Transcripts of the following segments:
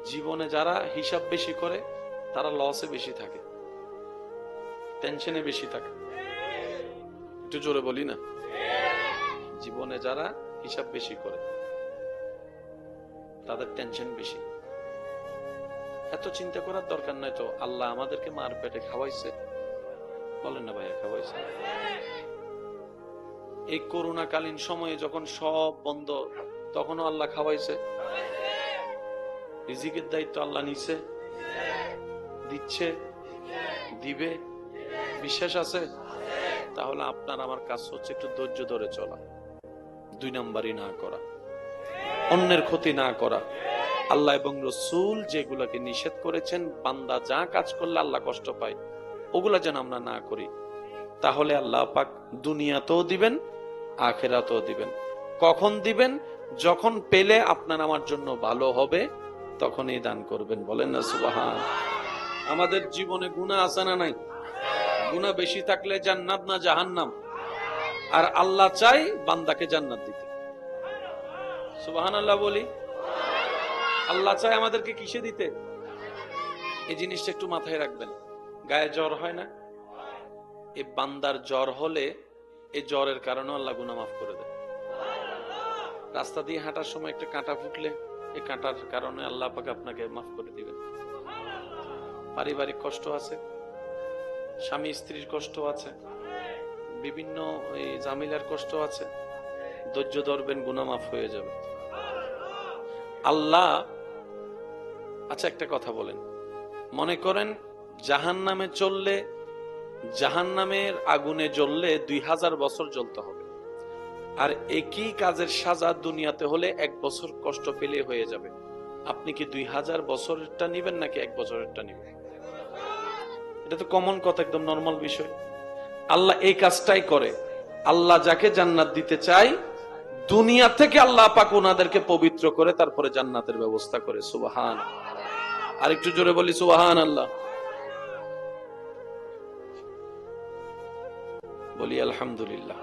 জীবনে যারা হিসাব বেশি করে তারা লসে বেশি থাকে, টেনশনে বেশি থাকে। একটু জোরে বলি না? জীবনে যারা হিসাব বেশি করে তাদের টেনশন বেশি। এত চিন্তা করার দরকার নাই তো। আল্লাহ আমাদেরকে মার পেটে খাওয়াইছে, বলেন না ভাইয়া, খাওয়াইছে। এই করোনাকালীন সময়ে যখন সব বন্ধ, তখনও আল্লাহ খাওয়াইছে। রিজিকের দায়িত্ব আল্লাহ নিছে, দিচ্ছে, দিবে, বিশ্বাস আছে। তাহলে আপনার আমার কাজ হচ্ছে একটু ধৈর্য ধরে চলা, 2 নাম্বারই না করা, অন্যের ক্ষতি না করা। আল্লাহ এবং রসূল যেগুলাকে নিষেধ করেছেন, বান্দা যা কাজ করলে আল্লাহ কষ্ট পায়, ওগুলা যেন আমরা না করি। তাহলে আল্লাহ পাক দুনিয়াতেও দিবেন, আখিরাতেও দিবেন। কখন দিবেন? যখন পেলে আপনার আমার জন্য ভালো হবে, তখনই দান করবেন। বলেন না সুবহান। আমাদের জীবনে গুনাহ আছে না নাই? গুনাহ বেশি থাকলে জান্নাত না জাহান্নাম? আর আল্লাহ চাই বান্দাকে জান্নাত দিতে। সুবহানাল্লাহ বলি। আল্লাহ চাই আমাদেরকে কিসে দিতে? এই জিনিসটা একটু মাথায় রাখবেন। গায়ে জ্বর হয় না? এই বান্দার জ্বর হলে এই জ্বরের কারণে আল্লাহ গুনাহ মাফ করে দেয়। রাস্তা দিয়ে হাঁটার সময় একটা কাঁটা ফুটলে এই কাঁটার কারণে আল্লাহ পাক আপনাকে মাফ করে দিবেন। পারিবারিক কষ্ট আছে, স্বামী স্ত্রীর কষ্ট আছে, বিভিন্ন এই জামিলার কষ্ট আছে, ধৈর্য ধরবেন, গুনাহ মাফ হয়ে যাবে। আল্লাহ, আচ্ছা একটা কথা বলেন, মনে করেন জাহান্নামে চললে, জাহান্নামের আগুনে জ্বললে 2000 বছর জ্বলতে হবে, আর একই কাজের সাজা দুনিয়াতে হলে 1 বছর কষ্ট পেলে হয়ে যাবে। আপনি কি 2000 বছরেরটা নিবেন নাকি 1 বছরেরটা নিবেন? এটা তো কমন কথা, একদম নরমাল বিষয়। আল্লাহ এই কাজটাই করে। আল্লাহ যাকে জান্নাত দিতে চায়, দুনিয়া থেকে আল্লাহ পাক ওনাদেরকে পবিত্র করে তারপরে জান্নাতের ব্যবস্থা করে। সুবহান। আর একটু জোরে বলি সুবহান আল্লাহ। বলি আলহামদুলিল্লাহ।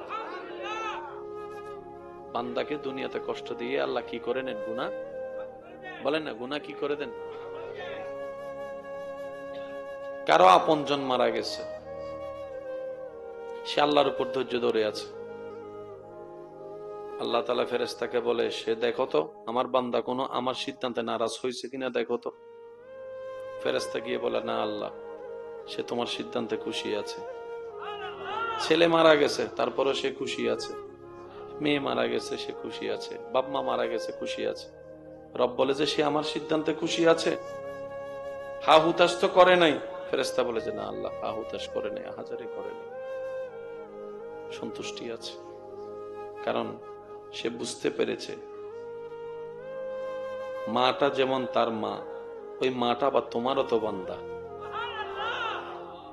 বান্দাকে দুনিয়াতে কষ্ট দিয়ে আল্লাহ কি করে নেন? গুনাহ। বলেন না, গুনাহ কি করে দেন? কারো আপনজন মারা গেছে, সে আল্লাহর উপর ধৈর্য ধরে আছে। আল্লাহ তাআলা ফেরেশতাকে বলে, সে দেখো তো আমার বান্দা কোনো আমার সিদ্ধান্তে নারাজ হয়েছে কিনা দেখো তো। ফেরেশতা গিয়ে বলে, না আল্লাহ, সে তোমার সিদ্ধান্তে খুশি আছে। ছেলে মারা গেছে, তারপরে সে খুশি আছে। মেয়ে মারা গেছে, সে খুশি আছে। বাপ মা মারা গেছে, খুশি আছে। রব বলে যে সে আমার সিদ্ধান্তে খুশি আছে, হা হুতাশ তো করে নাই। ফেরেশতা বলে যে না আল্লাহ, হা হুতাশ করে নাই, হাজারে করে নাই, সন্তুষ্টি আছে। কারণ সে বুঝতে পেরেছে মাটা যেমন তার মা, ওই মাটা বা তোমারও তো বান্দা,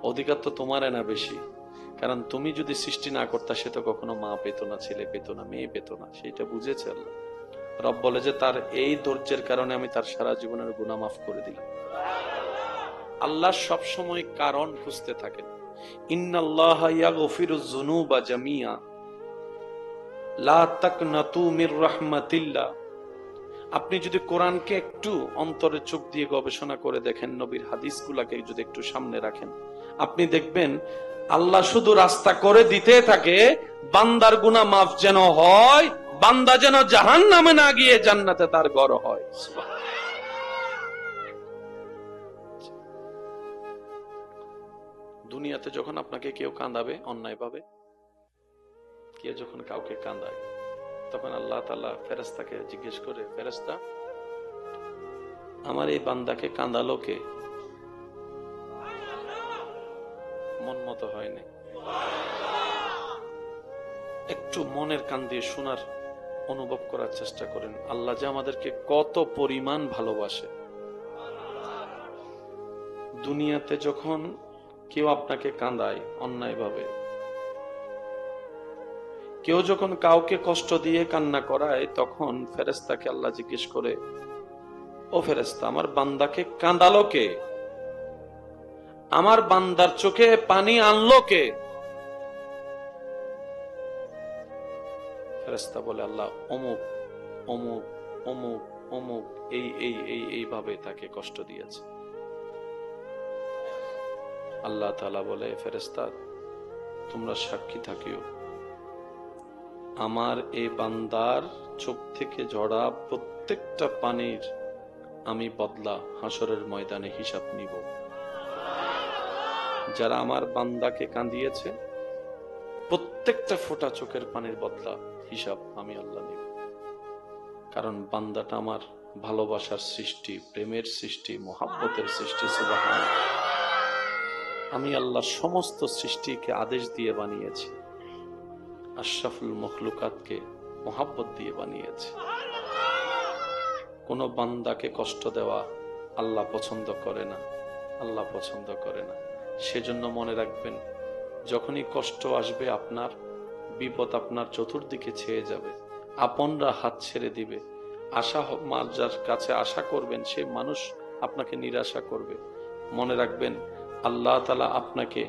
অধিকার তো তোমার না বেশি। কারণ তুমি যদি সৃষ্টি না করতা, সে তো কখনো মা পেত না, ছেলে পেত না, মেয়ে পেত না। সেটা বুঝেছে আল্লাহ। রব বলে যে তার এই ধৈর্যের কারণে আমি তার সারা জীবনের গুনাহ মাফ করে দিলাম। আল্লাহ সব সময় কারণ খুঁজতে থাকেন। ইন্নাল্লাহা ইয়াগফিরুয যুনুবা জামিআ লা তাকনাতু মির রাহমাতিল্লাহ। আপনি যদি কোরআনকে একটু অন্তরে চোখ দিয়ে গবেষণা করে দেখেন, নবীর হাদিসগুলোকে যদি একটু সামনে রাখেন, আপনি দেখবেন আল্লাহ শুধু রাস্তা করে দিতে থাকে বান্দার গুনাহ মাফ যেন হয়, বান্দা যেন জাহান্নামে না গিয়ে জান্নাতে তার ঘর হয়। দুনিয়াতে যখন আপনাকে কেউ কাঁদাবে অন্যায় ভাবে, কেউ যখন কাউকে কাঁদায়, তখন আল্লাহ তাআলা ফেরেশতাকে জিজ্ঞেস করে, ফেরেশতা, আমার এই বান্দাকে কাঁদালো কে? মন মতো হয়নি। একটু মনের কান দিয়ে শোনার, অনুভব করার চেষ্টা করেন আল্লাহ যে আমাদেরকে কত পরিমাণ ভালোবাসে। দুনিয়াতে যখন কেউ আপনাকে কাঁদায় অন্যায়ভাবে, কেউ যখন কাউকে কষ্ট দিয়ে কান্না করায়, তখন ফেরেশতাকে আল্লাহ জিজ্ঞেস করে, ও ফেরেশতা, আমার বান্দাকে কাঁদালো কে? আমার বান্দার চোখে পানি আনলো কে? ফেরেশতা বলে, আল্লাহ অমুক অমুক অমুক অমুক এইভাবে তাকে কষ্ট দিয়েছে। আল্লাহ তাআলা বলে, ফেরেশতা তোমরা সাক্ষী থাকিও, আমার এই বান্দার চোখ থেকে ঝরা প্রত্যেকটা পানির আমি বদলা হাসরের ময়দানে হিসাব নিব। যারা আমার বান্দাকে কাঁদিয়েছে প্রত্যেকটা ফোঁটা চোখের পানির বদলা হিসাব আমি আল্লাহ নিব। কারণ বান্দাটা আমার ভালোবাসার সৃষ্টি, প্রেমের সৃষ্টি, মহাব্বতের সৃষ্টি। সুবহানাল্লাহ। আমি আল্লাহ সমস্ত সৃষ্টিকে আদেশ দিয়ে বানিয়েছি, আশরাফুল মখলুকাতকে মহাব্বত দিয়ে বানিয়েছি। কোন বান্দাকে কষ্ট দেওয়া আল্লাহ পছন্দ করে না, আল্লাহ পছন্দ করে না। সেজন্য মনে রাখবেন, যখনই কষ্ট আসবে, আপনার বিপদ আপনার চতুর্দিকে ছেয়ে যাবে, আপনরা হাত ছেড়ে দিবে, যার কাছে আশা করবেন সে মানুষ আপনাকে নিরাশা করবে। মনে রাখবেন, আল্লাহ তাআলা আপনাকে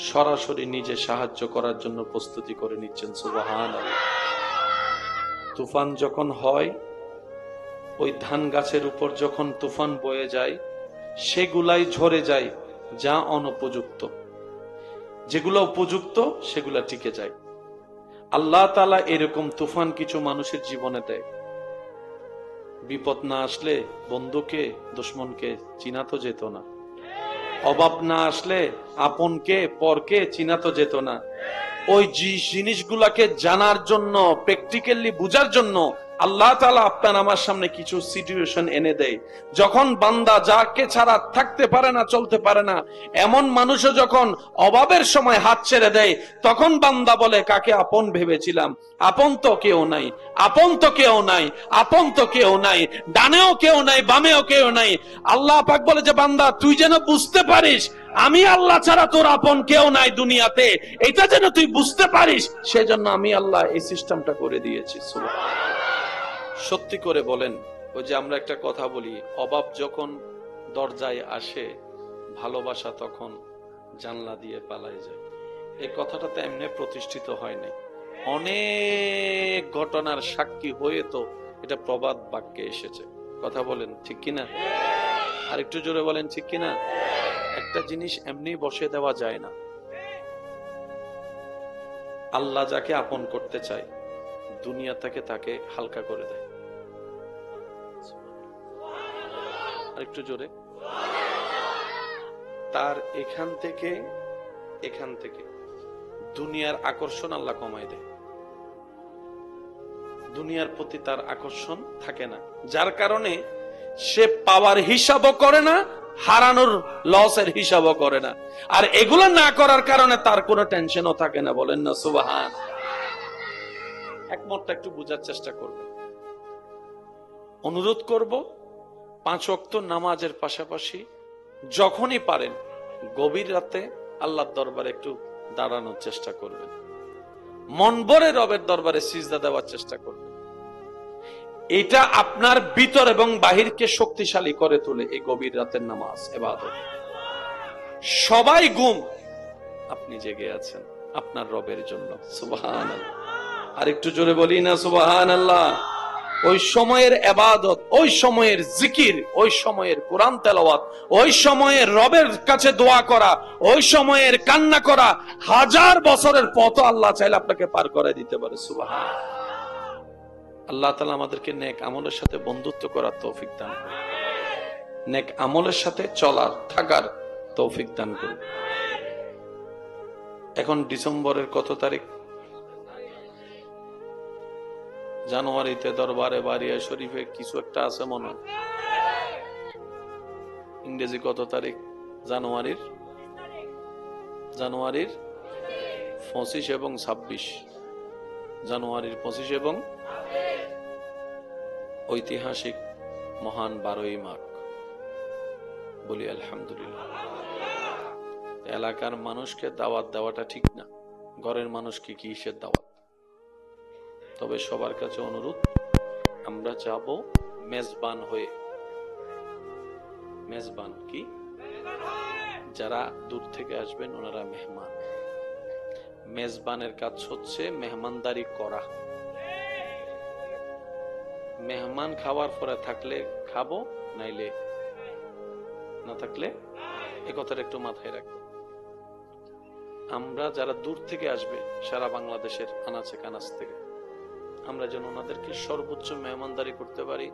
সরাসরি নিজে সাহায্য করার জন্য প্রস্তুতি করে নিচ্ছেন। সুবহানাল্লাহ। তুফান যখন হয়, ওই ধান গাছের উপর যখন তুফান বয়ে যায়, সেগুলাই ঝরে যায় যা অনুপযুক্ত, যেগুলো উপযুক্ত সেগুলা টিকে যায়। আল্লাহ তাআলা এরকম তুফান কিছু মানুষের জীবনে দেয়। বিপদ না আসলে বন্ধুকে দুশমনকে চিনা তো যেত না, অভাব না আসলে আপনকে পরকে চিনা তো যেত না। ওই জিনিসগুলাকে জানার জন্য, প্র্যাকটিক্যালি বুঝার জন্য আল্লাহ তাআলা আপনার আমার সামনে কিছু সিচুয়েশন এনে দেয়। যখন বান্দা যাকে ছাড়া থাকতে পারে না, চলতে পারে না, এমন মানুষও যখন অভাবের সময় হাত ছেড়ে দেয়, তখন বান্দা বলে, কাকে আপন ভেবেছিলাম, আপন তো কেউ নাই, আপন তো কেউ নাই, আপন তো কেউ নাই, ডানেও কেউ নাই, বামেও কেউ নাই। আল্লাহ পাক বলে যে, বান্দা তুই যেন বুঝতে পারিস আমি আল্লাহ ছাড়া তোর আপন কেউ নাই দুনিয়াতে, এটা যেন তুই বুঝতে পারিস, সেজন্য আমি আল্লাহ এই সিস্টেমটা করে দিয়েছি। সুবহানাল্লাহ। সত্যি করে বলেন, ওই যে আমরা একটা কথা বলি, অভাব যখন দরজায় আসে, ভালোবাসা তখন জানলা দিয়ে পালায় যায়। এই কথাটা তো এমনি প্রতিষ্ঠিত হয়নি, অনেক ঘটনার সাক্ষী হয়ে তো এটা প্রবাদ বাক্যে এসেছে। কথা বলেন ঠিক কিনা? আর একটু জোরে বলেন ঠিক কিনা? একটা জিনিস এমনি বসে দেওয়া যায় না। আল্লাহ যাকে আপন করতে চায়, দুনিয়া তাকে হালকা করে দেয়। আর একটু জোরে। তার এখান থেকে দুনিয়ার আকর্ষণ আল্লাহ কমায় দেয়। দুনিয়ার প্রতি তার আকর্ষণ থাকে না, যার কারণে সে পাওয়ার হিসাবও করে না, হারানোর লসের হিসাবও করে না। আর এগুলো না করার কারণে তার কোনো টেনশনও থাকে না। বলেন না সুবহান। একমতটা একটু বোঝার চেষ্টা করবেন। অনুরোধ করব, 5 ওয়াক্ত নামাজের পাশাপাশি যখনই পারেন গভীর রাতে আল্লাহর দরবারে একটু দাঁড়ানোর চেষ্টা করবেন, মন ভরে রবের দরবারে সিজদা দেওয়ার চেষ্টা করবেন। এটা আপনার ভিতর এবং বাহিরকে শক্তিশালী করে তোলে। এই গভীর রাতের নামাজ, ইবাদত। সবাই ঘুম, আপনি জেগে আছেন আপনার রবের জন্য। সুবহানাল্লাহ। আর একটু জোরে বলি না সুবহানাল্লাহ। ওই সময়ের ইবাদত, ওই সময়ের জিকির, ওই সময়ের কোরআন তেলাওয়াত, ওই সময়ের রবের কাছে দোয়া করা, ওই সময়ের কান্না করা, 1000 বছরের পথ আল্লাহ চাইলে আপনাকে পার করে দিতে পারে। সুবহানাল্লাহ। আল্লাহ তাআলা আমাদেরকে নেক আমলের সাথে বন্ধুত্ব করার তৌফিক দান করুন, নেক আমলের সাথে চলার থাকার তৌফিক দান করুন। এখন ডিসেম্বরের কত তারিখ? জানুয়ারিতে দরবারে বারিয়া শরীফে কিছু একটা আছে মনে হয়। ইংরেজি কত তারিখ? জানুয়ারির 25 এবং 26। জানুয়ারির 25 এবং ঐতিহাসিক মহান 12ই মাঘ। বলি আলহামদুলিল্লাহ। এলাকার মানুষকে দাওয়াত দেওয়াটা ঠিক না, ঘরের মানুষকে কিসের দাওয়াত? তবে সবার কাছে অনুরোধ, আমরা যাব মেজবান হয়ে। মেজবান কি? যারা দূর থেকে আসবেন ওনারা মেহমান। মেজবানের কাজ হচ্ছে মেহমানদারি করা। মেহমান খাওয়ার পরে থাকলে খাবো, নাইলে না থাকলে এ কথাটা একটু মাথায় রাখবো। আমরা যারা দূর থেকে আসবে, সারা বাংলাদেশের আনাচে কানাচ থেকে, আমরা যেন ওনাদেরকে সর্বোচ্চ মেহমানদারি করতে পারি।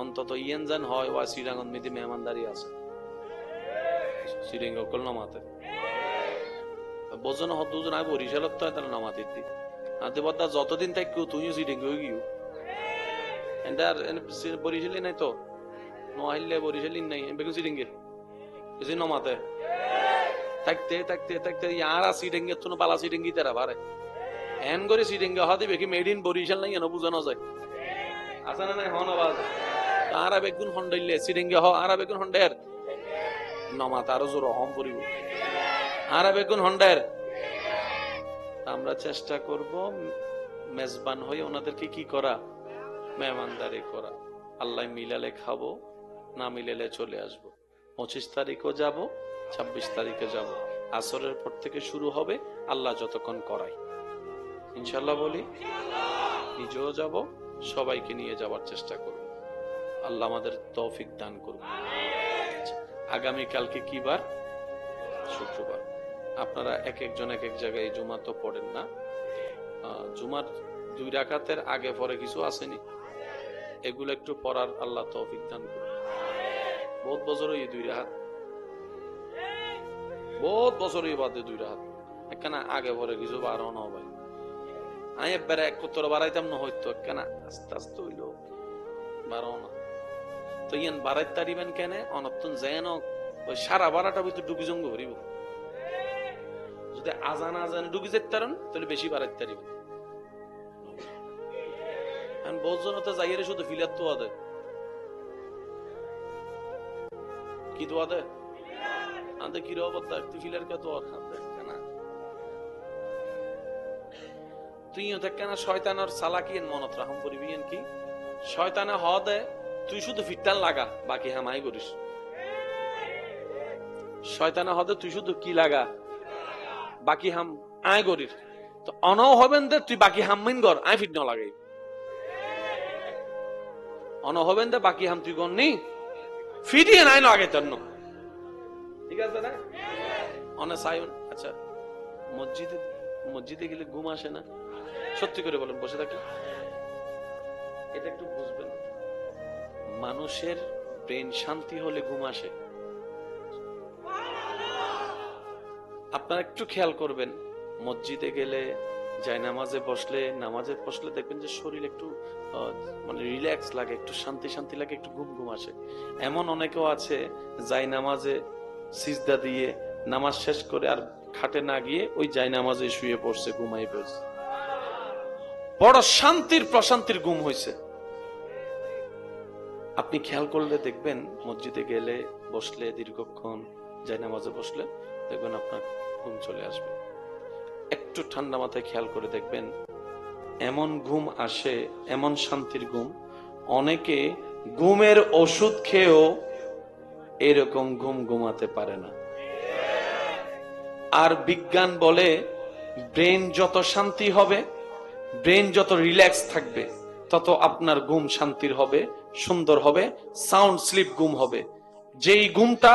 অন্তত ইয়েনজান হয় ওয়া শ্রীরাঙ্গন মিদি মেহমানদারি আছে শ্রীরঙ্গ কল নামাতে বোঝো না দুজন আয় বরিশালত তো তাহলে নামাতে দি আদে বদ্দা যতদিন থাকি তুইও শ্রীরঙ্গ হয়ে গিয়ে এন্ডার বরিশালি নাই তো নহিলে বরিশালি নাই বেগুন শ্রীরঙ্গে বুঝি নামাতে থাকতে থাকতে থাকতে ইয়ারা শ্রীরঙ্গে তো বালা শ্রীরঙ্গি তারা বারে এন করে শ্রীরঙ্গে হতে বেকি মেড ইন বরিশাল নাই এনে বুঝানো যায় আছে না নাই হন আওয়াজ আরা বেগুন হন্ডাইলে শ্রীরঙ্গে হ আরা বেগুন হন্ডের নমাত আরো জোর হম পরিব আরা বেগুন হন্ডের। আমরা চেষ্টা করব মেজবান হয়ে ওনাদেরকে কি করা, মেহমানদারি করা। আল্লাহ মিলালে খাবো, না মিলালে চলে আসবো। 25 তারিখও যাব, 26 তারিখে যাব। আসরের পর থেকে শুরু হবে, আল্লাহ যতক্ষণ করায় ইনশাল্লাহ বলি। নিজেও যাব, সবাইকে নিয়ে যাওয়ার চেষ্টা করব। আল্লাহ আমাদের তৌফিক দান করুন। আগামী কালকে কি বার? শুক্রবার। আপনারা এক একজন এক এক জায়গায় জুমা তো পড়েন না, জুমার 2 রাকাতের আগে পরে কিছু আসেনি, এগুলো একটু পড়ার আল্লাহ তৌফিক দান করুন। বহুত বছর এই 2 রাকাত, বহুত বছর এই বাদে 2 রাকাত একখানা আগে পরে কিছু বারো না ভাই। আমি একবারে এক উত্তর বাড়াইতাম না হইতো, একখানা আস্তে আস্তে হইল বারো না। তো ইয়ান বাড়াই তারিবেন কেন? অনত্তন যেন ওই সারা বারাটা ভিতরে ডুবি জঙ্গ ভরিব। যদি আজান আজান ডুবি যেতে পারেন তাহলে বেশি বাড়াই তারিবেন। বহুজন তো যাইয়ে শুধু ফিলার তো আদে কি দোয়া দেয় আদে কি রবতা তুই ফিলার কে তো না তুইও দেখ কেন শয়তানের চালাকি মনত রাখম করিবি কি শয়তানে হ দে তুই শুধু ফিরতান লাগা বাকি হামাই করিস। শয়তানে হ দে তুই শুধু কি লাগা বাকি হাম আয় করিস। তো অনও হবেন দে তুই বাকি হামিন কর আয় ফিট না লাগাই। অন হবেন দে বাকি হাম তুই করনি ফিরিয়ে নাই না আগে তন্ন। ঠিক আছে না? অনে সাইন আচ্ছা মসজিদে গেলে ঘুম আসে না? সত্যি করে বলেন, বসে থাকি এটা একটু বুঝবেন। মানুষের ব্রেন শান্তি হলে ঘুম আসে। আপনারা একটু খেয়াল করবেন, মসজিদে গেলে নামাজে বসলে দেখবেন যে শরীর একটু মানে রিল্যাক্স লাগে, একটু শান্তি শান্তি লাগে, একটু ঘুম ঘুম আসে। এমন অনেকেও আছে নামাজে সিজদা দিয়ে নামাজ শেষ করে আর খাটে না গিয়ে ওই নামাজে শুয়ে পড়ছে, ঘুমাই পড়ছে, বড় শান্তির প্রশান্তির ঘুম হয়েছে। আপনি খেয়াল করলে দেখবেন মসজিদে গেলে বসলে দীর্ঘক্ষণ নামাজে বসলে দেখবেন আপনার ঘুম চলে আসবে। একটু ঠান্ডা মাথায় খেয়াল করে দেখবেন এমন ঘুম আসে, এমন শান্তির ঘুম। অনেকে ঘুমের ওষুধ খেয়েও এরকম ঘুম ঘুমাতে পারে না। আর বিজ্ঞান বলে ব্রেন যত শান্তি হবে, ব্রেন যত রিল্যাক্স থাকবে, তত আপনার ঘুম শান্তির হবে, সুন্দর হবে, সাউন্ড স্লিপ ঘুম হবে। যেই ঘুমটা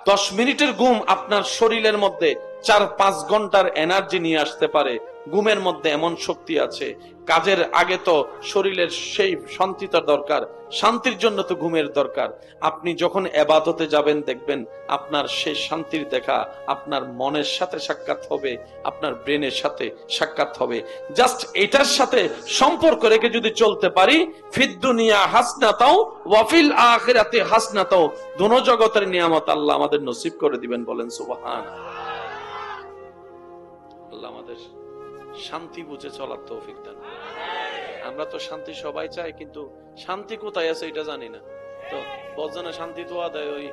10 মিনিটের ঘুম আপনার শরীরের মধ্যে 4-5 ঘন্টার এনার্জি নিয়ে আসতে পারে। ঘুমের মধ্যে এমন শক্তি আছে। কাজের আগে তো শরীরের সেই শান্তিটা দরকার, শান্তির জন্য তো ঘুমের দরকার। আপনি যখন ইবাদতে যাবেন দেখবেন আপনার সেই শান্তির দেখা আপনার মনের সাথে সাক্ষাৎ হবে, আপনার ব্রেনের সাথে সাক্ষাৎ হবে। জাস্ট এটার সাথে সম্পর্ক রেখে যদি চলতে পারি, ফিদ দুনিয়া হাসনাতাও ওয়া ফিল আখিরাতি হাসনাতাও, দুনো জগতের নিয়ামত আল্লাহ আমাদের নসিব করে দিবেন। বলেন সুবহানাল্লাহ। আল্লাহ আমাদের শান্তি বুঝে চলার তৌফিক দান। আমরা তো শান্তি সবাই চাই, কিন্তু শান্তি কোথায় আছে এটা জানি না। তো বজনে শান্তি তো আদায় ওই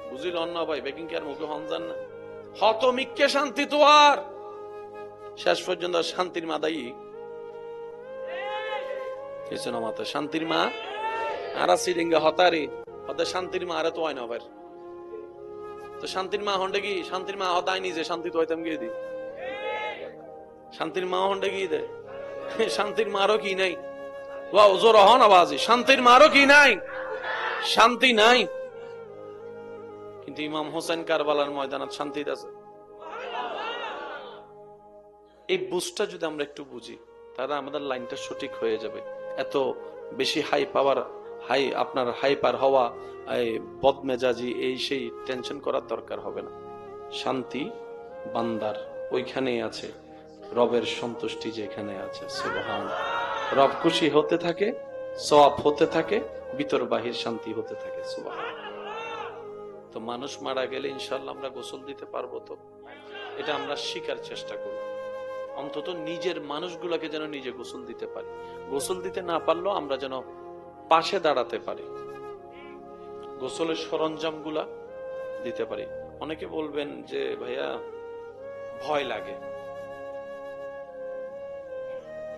বুঝিল না ভাই, বেকিং কি আর মুখে হনজান না হত মিক্কে শান্তি তো আর শেষ পর্যন্ত শান্তির মাদাই কিছু না মাতা শান্তির মা আর সিরিঙ্গা হতারি হতে শান্তির মা আরে তো হয় না ভাই। তো শান্তির মা হন্ডে কি শান্তির মা হতায় নিজে শান্তি তো হইতাম গিয়ে দি শান্তির মা হন্ডে গিয়ে দেয় শান্তির মারও কি নাই ওয়াও জোরে হন আওয়াজে, শান্তির মারও কি নাই? শান্তি নাই। কিন্তু ইমাম হোসেন কারবালার ময়দানে শান্তিতে আছে। এই বুঝটা যদি আমরা একটু বুঝি, তাহলে আমাদের লাইনটা সঠিক হয়ে যাবে। এত বেশি হাই পাওয়ার, আপনার হাইপার হওয়া, বদমেজাজি, এই সেই টেনশন করার দরকার হবে না। শান্তি বান্দার ওইখানেই আছে, রবের সন্তুষ্টি যেখানে আছে। সুবহানাল্লাহ। রব খুশি হতে থাকে, সওয়াব হতে থাকে, ভিতর বাহির শান্তি হতে থাকে। সুবহানাল্লাহ। তো মানুষ মারা গেলে ইনশাআল্লাহ আমরা গোসল দিতে পারবো তো? এটা আমরা শিখার চেষ্টা করব। অন্তত নিজের মানুষগুলোকে যেন নিজে গোসল দিতে পারি। গোসল দিতে না পারলেও আমরা যেন পাশে দাঁড়াতে পারি, গোসলের সরঞ্জাম গুলা দিতে পারি। অনেকে বলবেন যে ভাইয়া ভয় লাগে,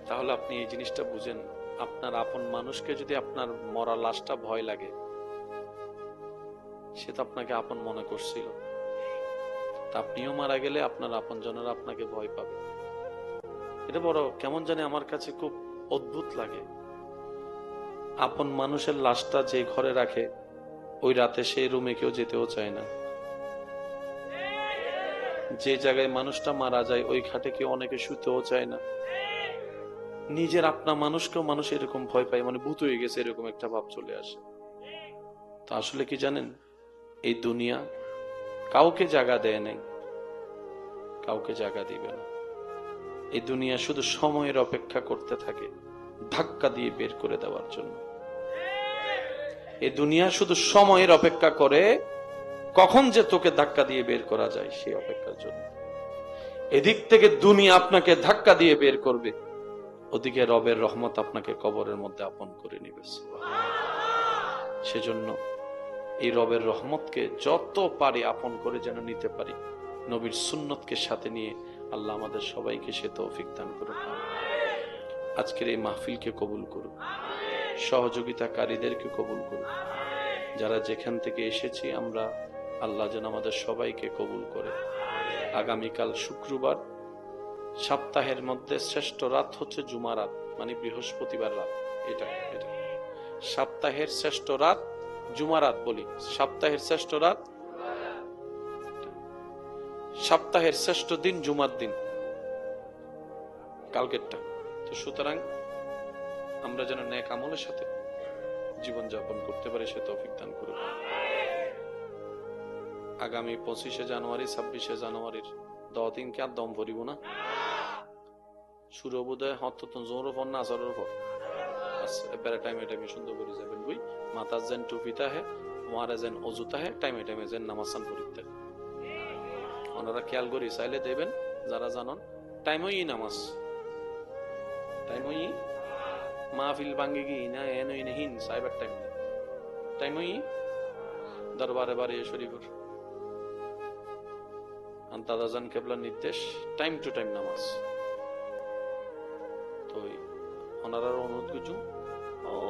তাহলে আপনি এই জিনিসটা বুঝেন, আপনার আপন মানুষকে যদি আপনার মরা লাশটা ভয় লাগে, সে তো আপনাকে আপন মনে করছিল, তা আপনিও মারা গেলে আপনার আপন জনেরা আপনাকে ভয় পাবে। এটা বড় কেমন জানি আমার কাছে খুব অদ্ভুত লাগে। আপন মানুষের লাশটা যে ঘরে রাখে, ওই রাতে সেই রুমে কেউ যেতেও চায় না। যে জায়গায় মানুষটা মারা যায় ওই খাটে কেউ অনেকে শুতেও চায় না। নিজের আপনা মানুষকেও মানুষ এরকম ভয় পায়, মানে ভূত হয়ে গেছে এরকম একটা ভাব চলে আসে। তো আসলে কি জানেন, এই দুনিয়া কাউকে জায়গা দেয় নাই, কাউকে জায়গা দিবে না। এই দুনিয়া শুধু সময়ের অপেক্ষা করতে থাকে ধাক্কা দিয়ে বের করে দেওয়ার জন্য। এই দুনিয়া শুধু সময়ের অপেক্ষা করে কখন যে তোকে ধাক্কা দিয়ে বের করা যায় সেই অপেক্ষার জন্য। এদিক থেকে দুনিয়া আপনাকে ধাক্কা দিয়ে বের করবে, ওদিকে রবের রহমত আপনাকে কবরের মধ্যে আপন করে নিবে। সেজন্য এই রবের রহমতকে যত পারি আপন করে যেন নিতে পারি, নবীর সুন্নতকে সাথে নিয়ে আল্লাহ আমাদের সবাইকে সে তৌফিক দান করুন। আজকের এই মাহফিলকে কবুল করুন, সহযোগিতাকারীদেরকে কবুল করুন, যারা যেখান থেকে এসেছি আমরা, আল্লাহ যেন আমাদের সবাইকে কবুল করে। আগামীকাল শুক্রবার, সপ্তাহের মধ্যে শ্রেষ্ঠ রাত হচ্ছে জুমা রাত, মানে বৃহস্পতিবার রাত। এটা সপ্তাহের শ্রেষ্ঠ রাত জুমা রাত বলি, সপ্তাহের শ্রেষ্ঠ রাত, সপ্তাহের শ্রেষ্ঠ দিন জুমার দিন, কালকেরটা। তো সুতরাং আমরা যেন নেক আমলের সাথে জীবন যাপন করতে পারি, সে তৌফিক দান করুন। আগামী 25শে জানুয়ারি 26শে জানুয়ারির 10 দিন কে আর দম ভরিব না। সূর্যোদয় হত তো জোর ফোন না আসরের পর এবারে টাইমে টাইমে সুন্দর করে যাবেন। বই মাথা যেন টুপিতা হে, ওয়ারে যেন অজুতা হে, টাইমে টাইমে যেন নামাজান পড়িতে ওনারা খেয়াল করি চাইলে দেবেন। যারা জানন টাইমই নামাজ, টাইমই মাহফিল ভাঙ্গি কি না এনই নেহিন সাইবার টাইম, টাইমই দরবারে বাড়ি শরীফের আন্তাজান কেবলার নির্দেশ, টাইম টু টাইম নামাজ। তো ওনারা অনুরোধ করছু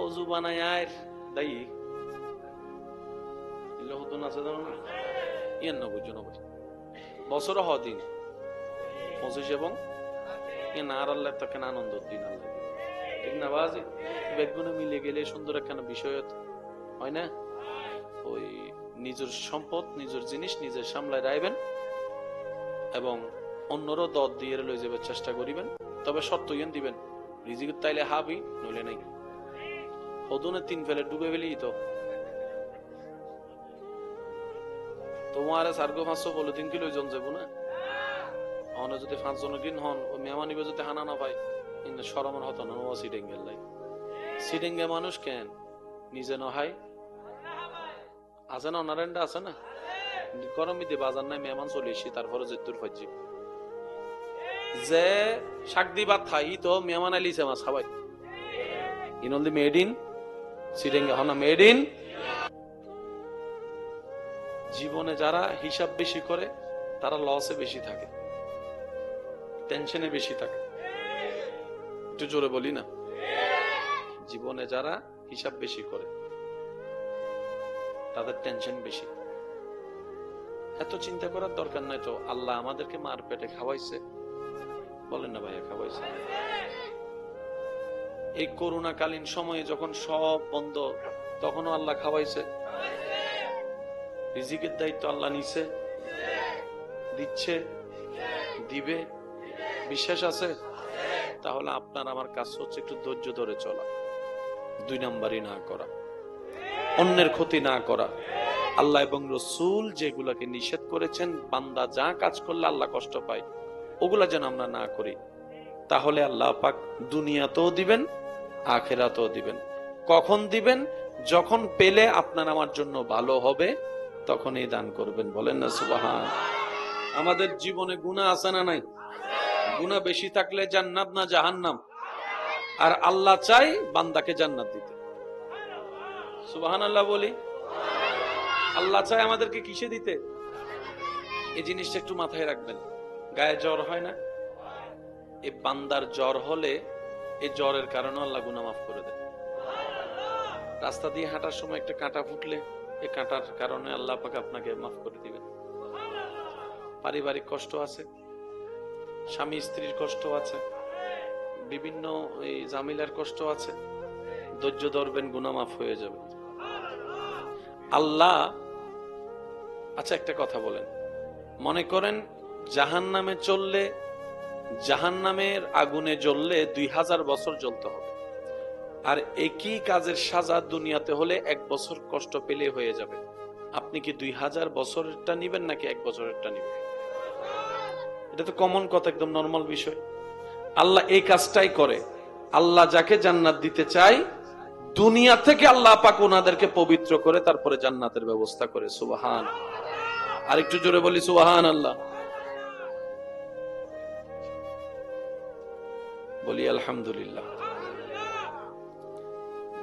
অজু বানায় আর দায়ী ইল্লাহুদ্দিন আছে জানো না, ইয়ান না বুঝছো না বছর দিন 25 এবং ইয়ে না আল্লাহ তাকে আনন্দ দিন আল্লাহ, ঠিক না বাজি? বেগুনে মিলে গেলে সুন্দর একখানা বিষয় হয় না? ওই নিজের সম্পদ নিজের জিনিস নিজের সামলায় রাখবেন এবং অন্যরও দর দিয়ে লই যাবার চেষ্টা করিবেন। তবে শর্ত ইয়ান দিবেন, রিজিক তাইলে হাবি নইলে নাই। হদুনে 3 ফেলে ডুবে ফেলি তো তোমার সার্গো 500 বলে 3 কিলো জন যাবো না। অনে যদি 5 জনের দিন হন ওই মেহমানিবে যদি হানা না পাই ইন্না শরমন হতো না। ও সিডেঙ্গের লাই সিডেঙ্গে মানুষ কেন নিজে নহাই আছে না, অনারেন্ডা আছে না, গরমিতে বাজার নাই মেহমান চলে এসি তারপরে যে দূর ফাজি যে শাক দিবা থাই তো মেহমান আইলিছে মাছ খাবাই ইন অনলি মেড ইন সিডেঙ্গে হনা মেড ইন। জীবনে যারা হিসাব বেশি করে তারা লসে বেশি থাকে, টেনশনে বেশি থাকে। একটু জোরে বলি না, জীবনে যারা হিসাব বেশি করে তাদের টেনশন বেশি। এত চিন্তা করার দরকার নাই তো, আল্লাহ আমাদেরকে মার পেটে খাওয়াইছে, বলেন না ভাইয়া খাওয়াইছে, এই করোনাকালীন সময়ে যখন সব বন্ধ, তখনও আল্লাহ খাওয়াইছে। রিজিকের দায়িত্ব আল্লাহ নিছে, দিচ্ছে, দিবে, বিশ্বাস আছে। তাহলে আপনার আমার কাজ হচ্ছে একটু ধৈর্য ধরে চলা, 2 নাম্বারই না করা, অন্যের ক্ষতি না করা। আল্লাহ এবং রসূল যেগুলাকে নিষেধ করেছেন, বান্দা যা কাজ করলে আল্লাহ কষ্ট পায়, ওগুলা যেন আমরা না করি। তাহলে আল্লাহ পাক দুনিয়াতেও দিবেন, আখিরাতেও দিবেন। কখন দিবেন? যখন পেলে আপনার আমার জন্য ভালো হবে, তখনই দান করবেন। বলেন না সুবহান। আমাদের জীবনে গুনাহ আছে না নাই? গুনাহ বেশি থাকলে জান্নাত না জাহান্নাম? আর আল্লাহ চাই বান্দাকে জান্নাত দিতে। সুবহানাল্লাহ বলি। আল্লাহ চাই আমাদেরকে কিসে দিতে? এই জিনিসটা একটু মাথায় রাখবেন। গায়ে জ্বর হয় না? এই বান্দার জ্বর হলে এই জ্বরের কারণে আল্লাহ গুনাহ মাফ করে দেয়। রাস্তা দিয়ে হাঁটার সময় একটা কাঁটা ফুটলে এই কাঁটার কারণে আল্লাহ পাক আপনাকে মাফ করে দিবেন। পারিবারিক কষ্ট আছে, স্বামী স্ত্রীর কষ্ট আছে, বিভিন্ন এই জামিলার কষ্ট আছে, ধৈর্য ধরবেন, গুনাহ মাফ হয়ে যাবে। আল্লাহ, আচ্ছা একটা কথা বলেন, মনে করেন জাহান্নামে চললে, জাহান্নামের আগুনে জ্বললে 2000 বছর জ্বলতে হবে, আর একই কাজের সাজা দুনিয়াতে হলে 1 বছর কষ্ট পেলে হয়ে যাবে। আপনি কি 2000 বছরেরটা নিবেন নাকি 1 বছরেরটা নিবেন? এটা তো কমন কথা, একদম নরমাল বিষয়। আল্লাহ এই কাজটাই করে। আল্লাহ যাকে জান্নাত দিতে চায়, দুনিয়া থেকে আল্লাহ পাক ওনাদেরকে পবিত্র করে তারপরে জান্নাতের ব্যবস্থা করে। সুবহান। আরেকটু জোরে বলি সুবহান আল্লাহ। বলি আলহামদুলিল্লাহ।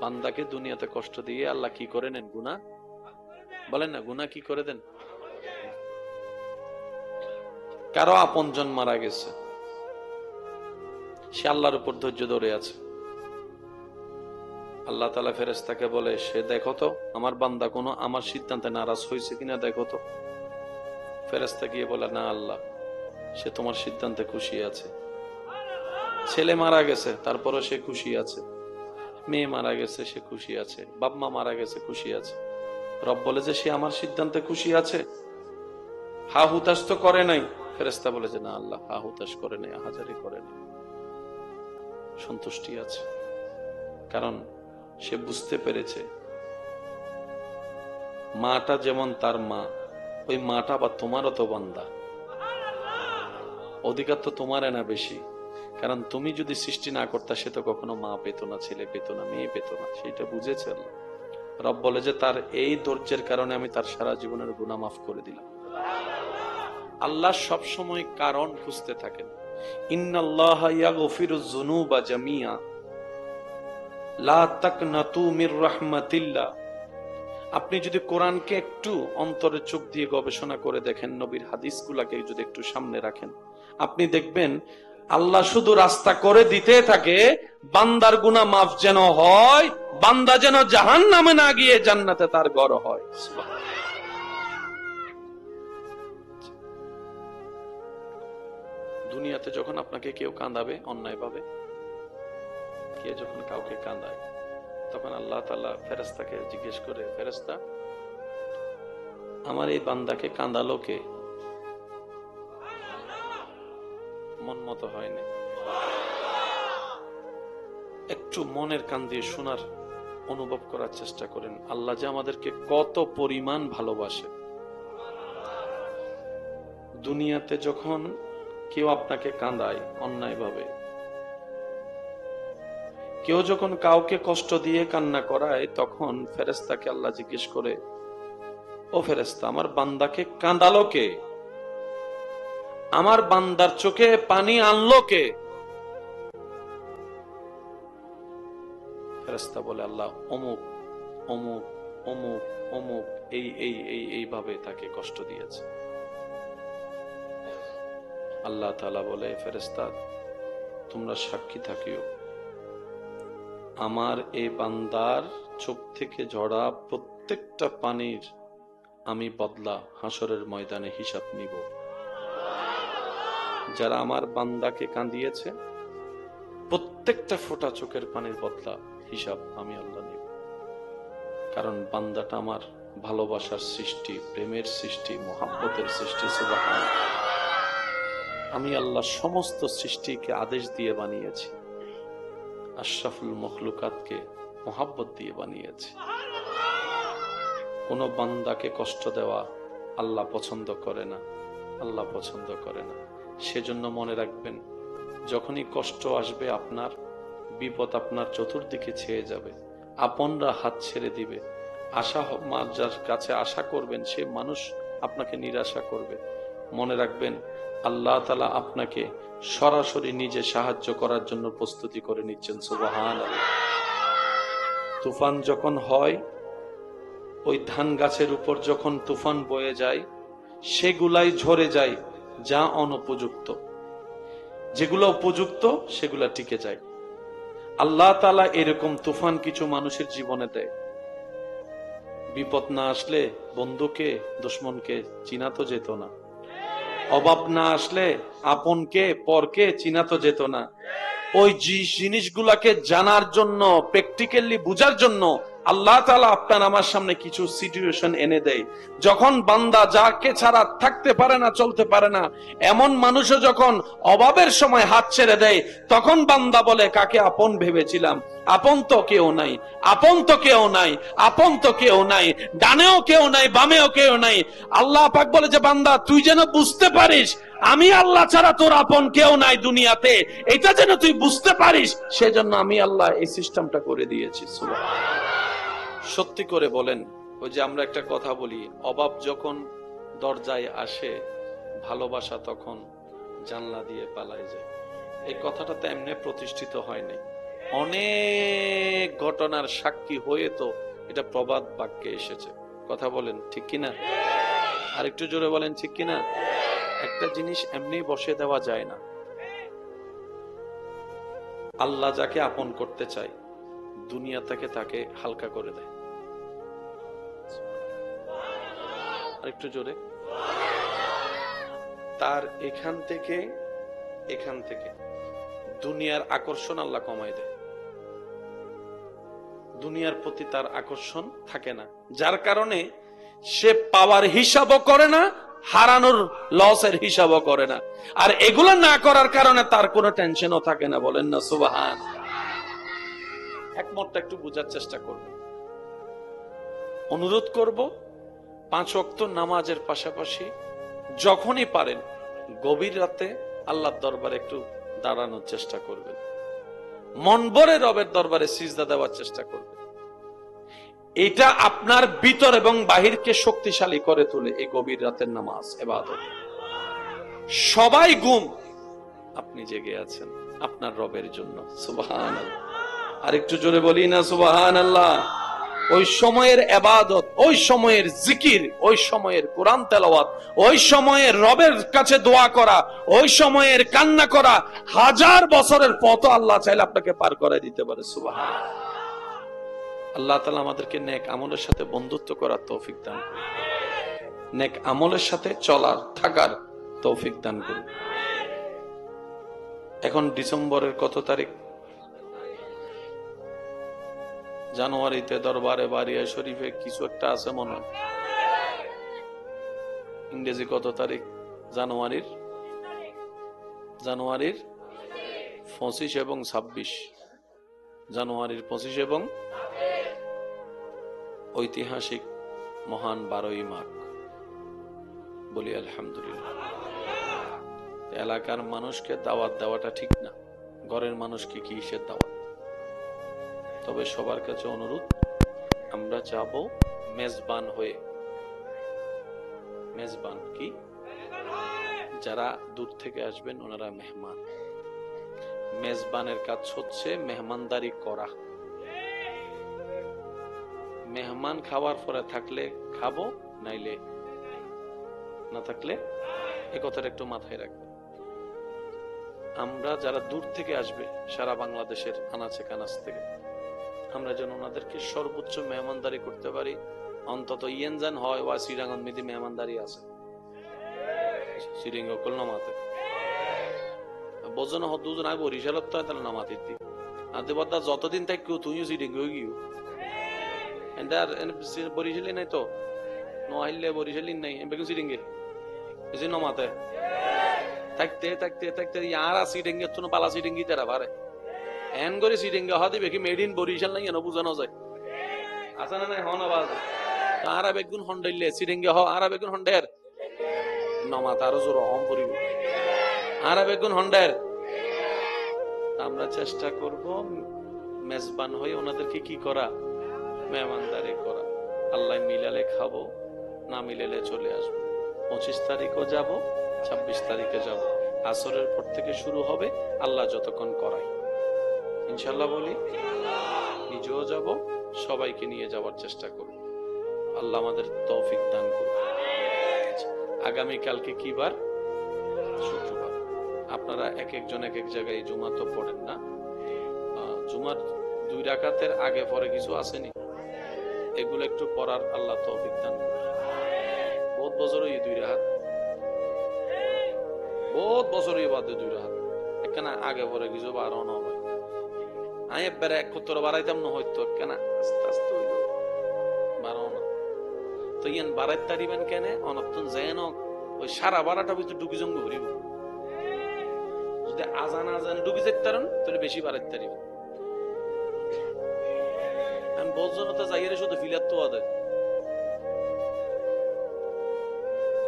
বান্দাকে দুনিয়াতে কষ্ট দিয়ে আল্লাহ কি করে নেন? গুনাহ। বলেন না, গুনাহ কি করে দেন? কারো আপনজন মারা গেছে, সে আল্লাহর উপর ধৈর্য ধরে আছে। আল্লাহ তাআলা ফেরেশতাকে বলে, সে দেখো তো আমার বান্দা কোনো আমার সিদ্ধান্তে নারাজ হয়েছে কিনা দেখো তো। ফেরেশতা গিয়ে বলে, না আল্লাহ, সে তোমার সিদ্ধান্তে খুশি আছে। ছেলে মারা গেছে, তারপরও সে খুশি আছে। মেয়ে মারা গেছে, সে খুশি আছে। বাপ মা মারা গেছে, খুশি আছে। রব বলে যে সে আমার সিদ্ধান্তে খুশি আছে, হা হুতাশ তো করে নাই। ফেরেশতা বলে যে না আল্লাহ, হা হুতাশ করে নাই, আহাজারি করে নাই, সন্তুষ্টি আছে। কারণ সে বুঝতে পেরেছে মাটা যেমন তার মা, ওই মাটা বা তোমারও তো বান্দা, অধিকার তো তোমার না বেশি। কারণ তুমি যদি সৃষ্টি না করতা, সে তো কখনো মা পেত না, ছেলে পেত না, মেয়ে পেত না। সেটা বুঝেছে আল্লাহ। রব বলে যে তার এই ধৈর্যের কারণে আমি তার সারা জীবনের গুনাহ মাফ করে দিলাম। আল্লাহ সব সময় কারণ খুঁজতে থাকেন। ইন্নাল্লাহা ইয়াগফিরুয যুনুবা জামিআ লা তাকনাতু মির রাহমাতিল্লাহ। আপনি যদি কোরআনকে একটু অন্তরে চোখ দিয়ে গবেষণা করে দেখেন, নবীর হাদিসগুলোকে যদি একটু সামনে রাখেন, আপনি দেখবেন আল্লাহ শুধু রাস্তা করে দিতে থাকে বান্দার গুনাহ মাফ যেন হয়, বান্দা যেন জাহান্নামে না গিয়ে জান্নাতে তার ঘর হয়। দুনিয়াতে যখন আপনাকে কেউ কাঁদাবে অন্যায় ভাবে, কে যখন কাউকে কাঁদায়, তখন আল্লাহ তাআলা ফেরেশতাকে জিজ্ঞেস করে, ফেরেশতা, আমার এই বান্দাকে কাঁদালো কে? মন মতো হয়নি। একটু মনের কান দিয়ে শোনার, অনুভব করার চেষ্টা করেন আল্লাহ যে আমাদেরকে কত পরিমাণ ভালোবাসে। দুনিয়াতে যখন কেউ আপনাকে কাঁদায় অন্যায় ভাবে, কেউ যখন কাউকে কষ্ট দিয়ে কান্না করায়, তখন ফেরেশতাকে আল্লাহ জিজ্ঞেস করে, ও ফেরেশতা, আমার বান্দাকে কাঁদালো কে? আমার বান্দার চোখে পানি আনলো কে? ফেরেশতা বলে, আল্লাহ অমুক অমুক অমুক অমুক এই এই এই এইভাবে তাকে কষ্ট দিয়েছে। আল্লাহ তাআলা বলে, ফেরেশতা তোমরা সাক্ষী থাকিও, আমার এই বান্দার চোখ থেকে ঝরা প্রত্যেকটা পানির আমি বদলা হাসরের ময়দানে হিসাব নিব। যারা আমার বান্দাকে কাঁদিয়েছে, প্রত্যেক প্রত্যেকটা ফোঁটা চোখের পানির বদলা হিসাব আমি আল্লাহ নেব। কারণ বান্দাটা আমার ভালোবাসার সৃষ্টি, প্রেমের সৃষ্টি, মহাব্বতের সৃষ্টি। সুবহানাল্লাহ। আমি আল্লাহ সমস্ত সৃষ্টিকে আদেশ দিয়ে বানিয়েছি, আশরাফুল মখলুকাতকে মহাব্বত দিয়ে বানিয়েছি। কোন বান্দাকে কষ্ট দেওয়া আল্লাহ পছন্দ করে না, আল্লাহ পছন্দ করে না। সেজন্য মনে রাখবেন, যখনই কষ্ট আসবে, আপনার বিপদ আপনার চতুর্দিকে ছেয়ে যাবে, আপনরা হাত ছেড়ে দিবে, যার কাছে আশা করবেন সে মানুষ আপনাকে নিরাশা করবে, মনে রাখবেন আল্লাহ তাআলা আপনাকে সরাসরি নিজে সাহায্য করার জন্য প্রস্তুতি করে নিচ্ছেন। সুবহানাল্লাহ। তুফান যখন হয়, ওই ধান গাছের উপর যখন তুফান বয়ে যায়, সেগুলাই ঝরে যায় যা অনুপযুক্ত, যেগুলো উপযুক্ত সেগুলা টিকে যায়। আল্লাহ তাআলা এরকম তুফান কিছু মানুষের জীবনে দেয়। বিপদ না আসলে বন্ধুকে দুশমনকে চিনা তো যেত না, অভাব না আসলে আপনকে পরকে চিনা তো যেত না। ওই জিনিসগুলাকে জানার জন্য, প্র্যাকটিক্যালি বুঝার জন্য আল্লাহ তাআলা আপনার আমার সামনে কিছু সিচুয়েশন এনে দেয়। যখন বান্দা যাকে ছাড়া থাকতে পারে না, চলতে পারে না, এমন মানুষও যখন অভাবের সময় হাত ছেড়ে দেয়, তখন বান্দা বলে, কাকে আপন ভেবেছিলাম, আপন তো কেউ নাই, আপন তো কেউ নাই, আপন তো কেউ নাই, ডানেও কেউ নাই, বামেও কেউ নাই। আল্লাহ পাক বলে যে, বান্দা তুই যেন বুঝতে পারিস আমি আল্লাহ ছাড়া তোর আপন কেউ নাই দুনিয়াতে, এটা যেন তুই বুঝতে পারিস, সেজন্য আমি আল্লাহ এই সিস্টেমটা করে দিয়েছি। সুবহানাল্লাহ। সত্যি করে বলেন, ওই যে আমরা একটা কথা বলি, অভাব যখন দরজায় আসে, ভালোবাসা তখন জানলা দিয়ে পালায় যায়। এই কথাটা তো এমনি প্রতিষ্ঠিত হয় নাই, অনেক ঘটনার সাক্ষী হয়ে তো এটা প্রবাদ বাক্যে এসেছে। কথা বলেন ঠিক কিনা? আর একটু জোরে বলেন ঠিক কিনা? একটা জিনিস এমনি বসে দেওয়া যায় না। আল্লাহ যাকে আপন করতে চায়, দুনিয়া তাকে হালকা করে দেয়। আর একটু জোরে। তার এখান থেকে দুনিয়ার আকর্ষণ আল্লাহ কমায় দেয়। দুনিয়ার প্রতি তার আকর্ষণ থাকে না, যার কারণে সে পাওয়ার হিসাবও করে না, হারানোর লসের হিসাবও করে না। আর এগুলো না করার কারণে তার কোনো টেনশনও থাকে না। বলেন না সুবহান। একমতটা একটু বোঝার চেষ্টা করবেন। অনুরোধ করব, 5 ওয়াক্ত নামাজের পাশাপাশি যখনই পারেন গভীর রাতে আল্লাহর দরবারে একটু দাঁড়ানোর চেষ্টা করবেন, মন ভরে রবের দরবারে সিজদা দেওয়ার চেষ্টা করবেন। এটা আপনার ভিতর এবং বাহিরকে শক্তিশালী করে তোলে। এই গভীর রাতের নামাজ ইবাদত। সবাই ঘুম, আপনি জেগে আছেন আপনার রবের জন্য। সুবহানাল্লাহ। আর একটু জোরে বলি না সুবহানাল্লাহ। ওই সময়ের ইবাদত, ওই সময়ের জিকির, ওই সময়ের কোরআন তেলাওয়াত, ওই সময়ের রবের কাছে দোয়া করা, ওই সময়ের কান্না করা, 1000 বছরের পথ আল্লাহ চাইলে আপনাকে পার করে দিতে পারে। সুবহানাল্লাহ। আল্লাহ তাআলা আমাদেরকে নেক আমলের সাথে বন্ধুত্ব করার তৌফিক দান করুন, নেক আমলের সাথে চলার থাকার তৌফিক দান করুন। এখন ডিসেম্বরের কত তারিখ? জানুয়ারিতে দরবারে বারিয়া শরীফে কিছু একটা আছে মনে হয়। ইংরেজি কত তারিখ? জানুয়ারির 25 এবং 26। জানুয়ারির 25 এবং ঐতিহাসিক মহান 12ই মাঘ। বলি আলহামদুলিল্লাহ। এলাকার মানুষকে দাওয়াত দেওয়াটা ঠিক না, ঘরের মানুষকে কিসের দাওয়াত? তবে সবার কাছে অনুরোধ, আমরা যাব মেজবান হয়ে। মেজবান কি? যারা দূর থেকে আসবেন ওনারা মেহমান। মেজবানের কাজ হচ্ছে মেহমানদারি করা। মেহমান খাওয়ার পরে থাকলে খাবো, নাইলে না থাকলে, এই কথাটা একটু মাথায় রাখবেন। আমরা যারা দূর থেকে আসবে, সারা বাংলাদেশের আনাচে কানাচ থেকে, আমরা যেন ওনাদেরকে সর্বোচ্চ মেহমানদারি করতে পারি। অন্তত ইয়েনজান হয় ওয়া শ্রীরাঙ্গন মিদি মেহমানদারি আছে শ্রীরিঙ্গ কল নামাতে বোঝানো দুজন আগে বরিশালত তাহলে নামাতে আদে বদ্দা যতদিন থাকি তুইও সিডিং হয়ে গিয়ে এন্ডার বরিশালি নাই তো নোয়াইলে বরিশালি নাই বেগুন সিডিং গে এই যে নমাতে থাকতে থাকতে থাকতে ইয়ারা সিডিং এর তো পালা সিডিং গি তারা পারে এন করে সিডিং গে হদি বেকি মেড ইন বরিশাল নাই এনো বুঝানো যায় আসা না নাই হন আওয়াজ তারা বেগুন হন্ডাইলে সিডিং গে হ আরা বেগুন হন্ডের নমাত আরো জোর হম পরিব আরা বেগুন হন্ডের আমরা চেষ্টা করব মেজবান হয়ে ওনাদেরকে কি করা মেহমানদারি করা আল্লাহ মিলালে খাবো না মিলালে চলে আসবো 25 তারিখও যাব 26 তারিখে যাব আসরের পর থেকে শুরু হবে আল্লাহ যতক্ষণ করায় ইনশাআল্লাহ বলি নিজেও যাব সবাইকে নিয়ে যাওয়ার চেষ্টা করব আল্লাহ আমাদের তৌফিক দান করুন আগামী কালকে কি বার শুক্রবার আপনারা এক একজন এক এক জায়গায় জুমা তো পড়েন না জুমার 2 রাকাতের আগে পরে কিছু আসেনি এগুলো একটু পড়ার আল্লাহ তৌফিক দান করুন বহুত বছর এই 2 রাকাত বহুত বছর এই বাদে 2 রাকাত একখানা আগে পরে কিছু বারো না হয় আমি একবারে 71 বাড়াইতাম না হয়তো একখানা আস্তে আস্তে হইল বারো না তো ইয়ান বাড়াই তারিবেন কেন অনত্তন যেন ওই সারা বারাটা ভিতরে ঢুকি জঙ্গ ঘুরিব যদি আজান আজান ঢুকি যেতে পারেন তাহলে বেশি বাড়াই তারিবেন আমি বলজন তো যাইরে শুধু ফিলার তো আদে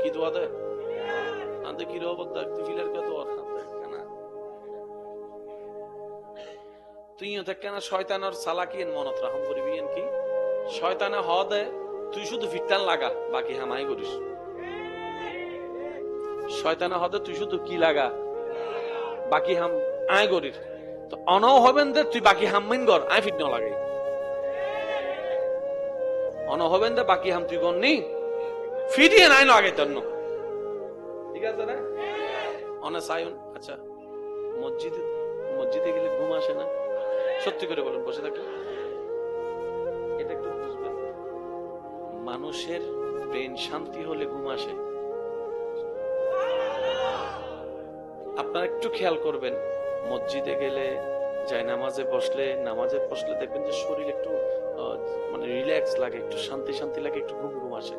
কি তো আদে আদে কি রব তুই ফিলার কত না তুই কেন শয়তানের সালাকিন মনত রাখম করিবি কি শয়তানে হদে তুই শুধু ফিটান লাগা বাকি হামাই করিস শয়তানে হদে তুই শুধু কি লাগা বাকি হাম আয় করিস তো অনও হবেন দে তুই বাকি হামমিন কর আয় ফিট না লাগে অন হবেন দে বাকি হাম তুই করনি ফিটিয়ে নাই লাগে তন্ন ঠিক আছে না অনে সায়ন আচ্ছা মসজিদে গেলে ঘুম আসে না সত্যি করে বলেন বসে থাকলে এটা একটু বুঝবেন মানুষের ব্রেন শান্তি হলে ঘুম আসে আপনারা একটু খেয়াল করবেন মসজিদে গেলে নামাজে বসলে দেখবেন যে শরীর একটু মানে রিল্যাক্স লাগে একটু শান্তি শান্তি লাগে একটু ঘুম ঘুম আসে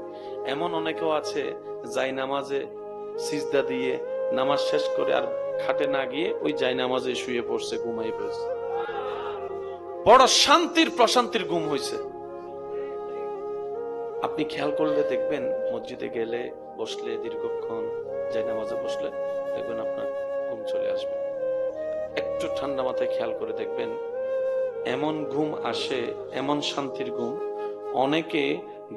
এমন অনেকেও আছে নামাজে সিজদা দিয়ে নামাজ শেষ করে আর খাটে না গিয়ে ওই নামাজে শুয়ে পড়ছে ঘুমাই পড়ছে বড় শান্তির প্রশান্তির ঘুম হয়েছে আপনি খেয়াল করলে দেখবেন মসজিদে গেলে বসলে দীর্ঘক্ষণ নামাজে বসলে দেখবেন আপনার ঘুম চলে আসবে একটু ঠান্ডা মাথায় খেয়াল করে দেখবেন এমন ঘুম আসে এমন শান্তির ঘুম অনেকে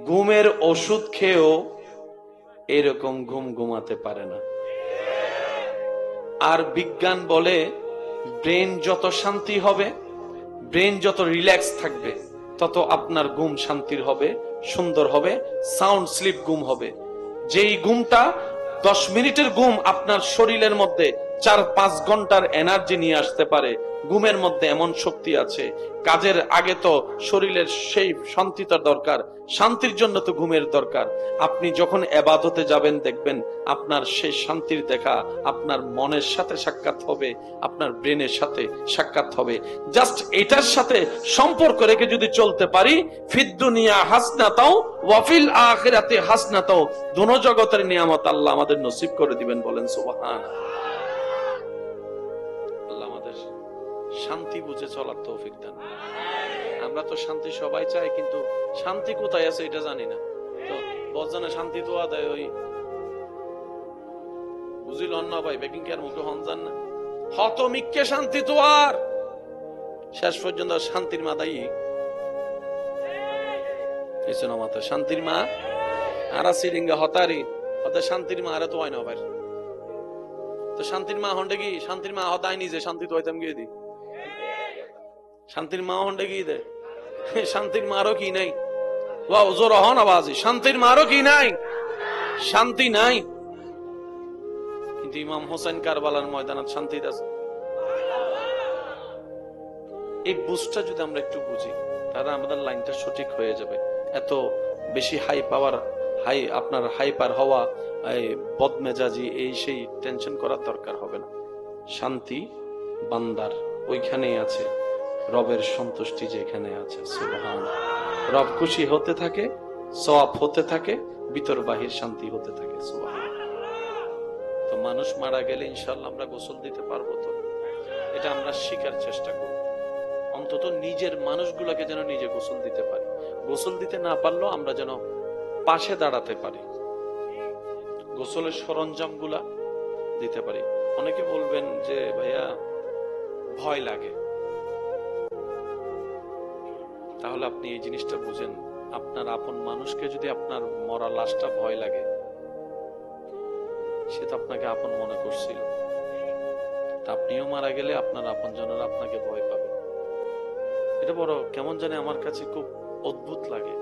ঘুমের ওষুধ খেয়েও এরকম ঘুম ঘুমাতে পারে না আর বিজ্ঞান বলে ব্রেন যত শান্তি হবে ব্রেন যত রিল্যাক্স থাকবে তত আপনার ঘুম শান্তির হবে সুন্দর হবে সাউন্ড স্লিপ ঘুম হবে যেই ঘুমটা 10 মিনিটের ঘুম আপনার শরীরের মধ্যে 4-5 ঘন্টার এনার্জি নিয়ে আসতে পারে ঘুমের মধ্যে এমন শক্তি আছে কাজের আগে তো শরীরের সেই শান্তিটা দরকার শান্তির জন্য তো ঘুমের দরকার আপনি যখন ইবাদতে যাবেন দেখবেন আপনার সেই শান্তির দেখা আপনার মনের সাথে সাক্ষাৎ হবে আপনার ব্রেনের সাথে সাক্ষাৎ হবে জাস্ট এটার সাথে সম্পর্ক রেখে যদি চলতে পারি ফিদ দুনিয়া হাসনাতাও ওয়া ফিল আখিরাতি হাসনাতাও দোনো জগতের নিয়ামত আল্লাহ আমাদের নসিব করে দিবেন বলেন সুবহানাল্লাহ শান্তি বুঝে চলার তৌফিক দান আমরা তো শান্তি সবাই চাই কিন্তু শান্তি কোথায় আছে এটা জানি না তো বজনে শান্তি তো আদায় ওই বুঝিল না ভাই বেকিং কেয়ার মুখে হন যান না হত মিক্কে শান্তি তো আর শেষ পর্যন্ত শান্তির মা দায়ী এসে না মাথা শান্তির মা আর সিরিঙ্গা হতারি হতে শান্তির মা আরে তো হয় না ভাই তো শান্তির মা হন্ডে কি শান্তির মা হতায় নিজে শান্তি তো হইতাম গিয়ে দি শান্তির মা হন্ডে কি দে শান্তির মারও কি নাই ওয়াও জোর হন আওয়াজি শান্তির মারও কি নাই শান্তি নাই কিন্তু ইমাম হোসেন কারবালার ময়দানে শান্তি আছে এই বুঝটা যদি আমরা একটু বুঝি তাহলে আমাদের লাইনটা সঠিক হয়ে যাবে এত বেশি হাই পাওয়ার আপনার হাইপার হওয়া বদমেজাজি এই সেই টেনশন করার দরকার হবে না শান্তি বান্দার ওইখানেই আছে রবের সন্তুষ্টি যেখানে আছে, সুবহানাল্লাহ, রব খুশি হতে থাকে, সওয়াব হতে থাকে, ভিতর বাহির শান্তি হতে থাকে, সুবহানাল্লাহ। তো মানুষ মারা গেলে ইনশাআল্লাহ আমরা গোসল দিতে পারবো তো? এটা আমরা শিখার চেষ্টা করব। অন্তত নিজের মানুষগুলোকে যেন নিজে গোসল দিতে পারি, গোসল দিতে না পারলেও আমরা যেন পাশে দাঁড়াতে পারি, গোসলের সরঞ্জাম গুলা দিতে পারি। অনেকে বলবেন যে ভাইয়া ভয় লাগে, তাহলে আপনি এই জিনিসটা বুঝেন, আপনার আপন মানুষকে যদি আপনার মরা লাশটা ভয় লাগে, সে তো আপনাকে আপন মনে করছিল, আপনিও মারা গেলে আপনার আপন জনেরা আপনাকে ভয় পাবে। এটা বড় কেমন জানে আমার কাছে খুব অদ্ভুত লাগে।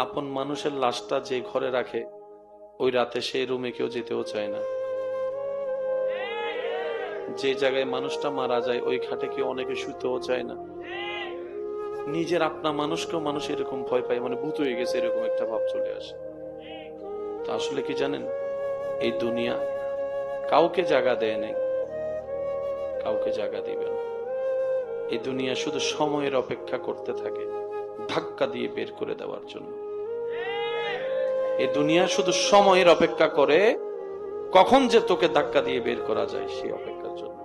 আপন মানুষের লাশটা যে ঘরে রাখে, ওই রাতে সেই রুমে কেউ যেতেও চায় না। যে জায়গায় মানুষটা মারা যায় ওই খাটে কেউ অনেকে শুতেও চায় না। নিজের আপনা মানুষকেও মানুষ এরকম ভয় পায়, মানে ভূত হয়ে গেছে এরকম একটা ভাব চলে আসে। তো আসলে কি জানেন, এই দুনিয়া কাউকে জায়গা দেয় নাই, কাউকে জায়গা দিবে না। এই দুনিয়া শুধু সময়ের অপেক্ষা করতে থাকে ধাক্কা দিয়ে বের করে দেওয়ার জন্য। এই দুনিয়া শুধু সময়ের অপেক্ষা করে কখন যে তোকে ধাক্কা দিয়ে বের করা যায় সেই অপেক্ষার জন্য।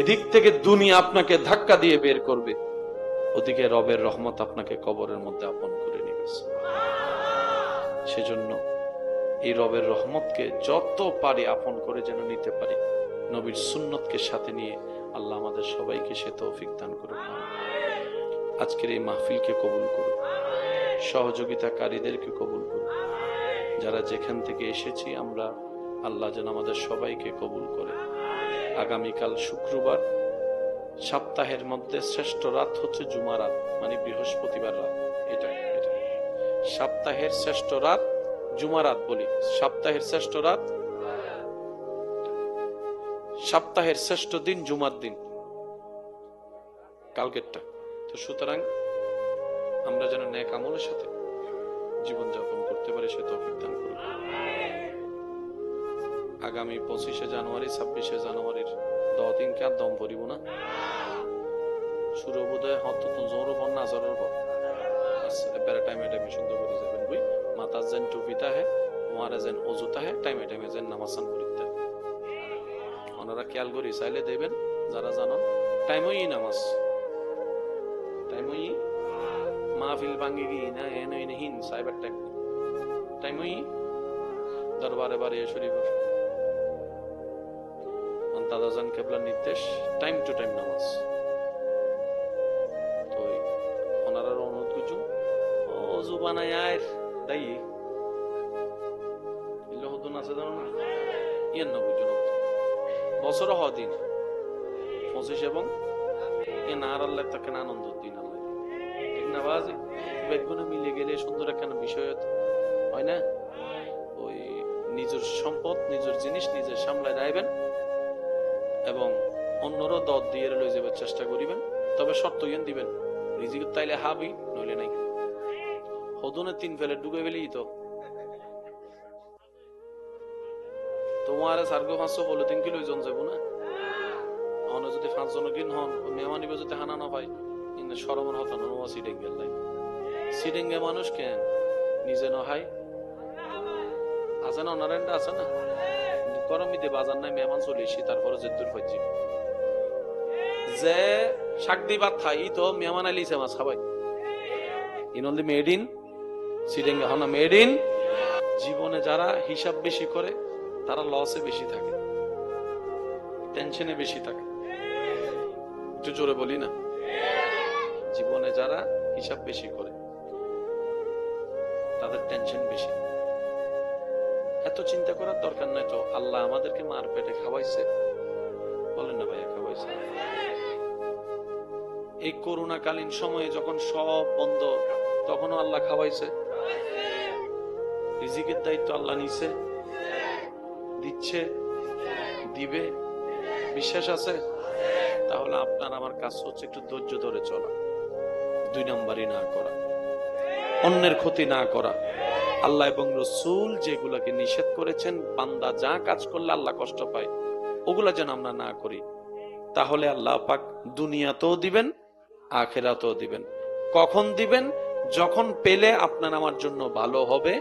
এদিক থেকে দুনিয়া আপনাকে ধাক্কা দিয়ে বের করবে, ওদিকে রবের রহমত আপনাকে কবরের মধ্যে আপন করে নেবে। সেজন্য এই রবের রহমতকে যত পারি আপন করে যেন নিতে পারি, নবীর সুন্নতকে সাথে নিয়ে আল্লাহ আমাদের সবাইকে সে তৌফিক দান করুন। আজকের এই মাহফিলকে কবুল করুন, সহযোগিতাকারীদেরকে কবুল করুন, যারা যেখান থেকে এসেছি আমরা, আল্লাহ যেন আমাদের সবাইকে কবুল করে। আগামীকাল শুক্রবার, সপ্তাহের মধ্যে শ্রেষ্ঠ রাত হচ্ছে জুমা রাত, মানে বৃহস্পতিবার রাত। এটা সপ্তাহের শ্রেষ্ঠ রাত জুমা রাত বলি, সপ্তাহের শ্রেষ্ঠ রাত, সপ্তাহের শ্রেষ্ঠ দিন জুমার দিন, কালকেরটা। তো সুতরাং আমরা যেন নেক আমলের সাথে জীবন যাপন করতে পারি, সে তৌফিক দান করুন। আগামী 25শে জানুয়ারি 26শে জানুয়ারির 10 দিনকে আর দম ভরিব না, শুরু বোধহয় হত তো জোর বন্যা আজরের পর এবারে টাইমে টাইমে সুন্দর করে যাবেন বই, মাথা যেন টুপিটা হে, ওয়ারে যেন অজুতা হে, টাইমে টাইমে যেন নামাজান করিতে ওনারা খেয়াল করি চাইলে দেবেন, যারা জানান টাইমই নামাজ, টাইমই মাহফিল ভাঙ্গি গি না এনই নেহিন সাইবার টাইম, টাইমই দরবারে বারে শরীফ আন্তাজান কেবলার নির্দেশ, টাইম টু টাইম নামাজ। তো ওনারা অনুরোধ করছুন অজু বানায় আর দাই ইল্লো হদুন আছে জানো না, ইয়েন না বুঝুন বছর হদিন 25 এবং এ না আল্লাহ তাকে আনন্দ দিন, আল্লাহ ঠিক না বাজে বেগুনে মিলে গেলে সুন্দর একখানা বিষয় হয় না। ওই নিজের সম্পদ নিজের জিনিস নিজের সামলায় রাখবেন এবং অন্যরও দর দিয়ে লয়ে যাবার চেষ্টা করিবেন, তবে শর্ত ইয়েন দিবেন, রিজিক তাইলে হাবি নইলে নাই। হদুনে 3 ফেলে ডুবে ফেলেই তো তোমার সার্গো 500 বলে 3 কিলো ওজন যাবো না, অন্য যদি 5 জনের কিন হন মেহমানিবে যদি হানা না পাই কিন্তু সরমন হতানো নোয়া সিডেঙ্গের লাই, সিডেঙ্গে মানুষ কেন নিজে নহাই আছে না, অনারেন্ডা আছে না, গরমিতে বাজার নাই মেহমান চলে এসি তারপরে যে দূর হয়েছি যে শাক দি ভাত খাই তো মেহমান আইলিছে মাছ খাবাই ইনলি মেড ইন সিডেঙ্গে হনা মেড ইন। জীবনে যারা হিসাব বেশি করে তারা লসে বেশি থাকে, টেনশনে বেশি থাকে, একটু জোরে বলি না, জীবনে যারা হিসাব বেশি করে তাদের টেনশন বেশি। এত চিন্তা করার দরকার নাই তো, আল্লাহ আমাদেরকে মার পেটে খাওয়াইছে, বলেন না ভাইয়া খাওয়াইছে। এই করোনাকালীন সময়ে যখন সব বন্ধ তখনও আল্লাহ খাওয়াইছে, রিজিকের দায়িত্ব আল্লাহ নিছে, দিচ্ছে, দিবে, বিশ্বাস আছে। তাহলে আপনার আমার কাজ হচ্ছে একটু ধৈর্য ধরে চলা, 2 নম্বরই না করা, অন্যের ক্ষতি না করা। আল্লাহ এবং রসূল যেগুলাকে নিষেধ করেছেন, বান্দা যা কাজ করলে আল্লাহ কষ্ট পায় ওগুলা যেন আমরা না করি। তাহলে আল্লাহ পাক দুনিয়াতেও দিবেন, আখিরাতেও দিবেন। কখন দিবেন? যখন পেলে আপনার আমার জন্য ভালো হবে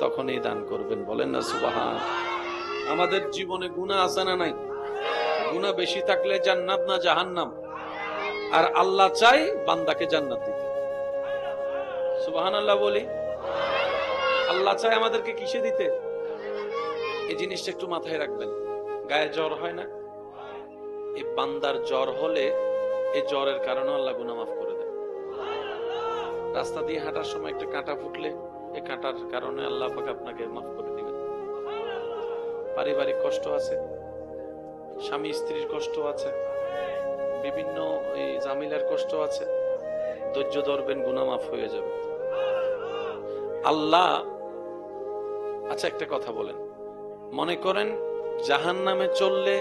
তখনই দান করবেন। বলেন না সুবহান। আমাদের জীবনে গুনাহ আছে না নাই? গুনাহ বেশি থাকলে জান্নাত না জাহান্নাম? আর আল্লাহ চাই বান্দাকে জান্নাত দিতে। সুবহানাল্লাহ বলি। আল্লাহ চাই আমাদেরকে কিসে দিতে? এই জিনিসটা একটু মাথায় রাখবেন। গায়ে জ্বর হয় না? এই বান্দার জ্বর হলে এই জ্বরের কারণে আল্লাহ গুনাহ মাফ করে দেয়। রাস্তা দিয়ে হাঁটার সময় একটা কাঁটা ফুটলে এই কাঁটার কারণে আল্লাহ পাক আপনাকে মাফ করে দিবেন। পারিবারিক কষ্ট আছে, স্বামী স্ত্রীর কষ্ট আছে, বিভিন্ন এই জামিলার কষ্ট আছে, ধৈর্য ধরবেন, গুনাহ মাফ হয়ে যাবে। আল্লাহ, আচ্ছা একটা কথা বলেন, মনে করেন জাহান্নামে চললে,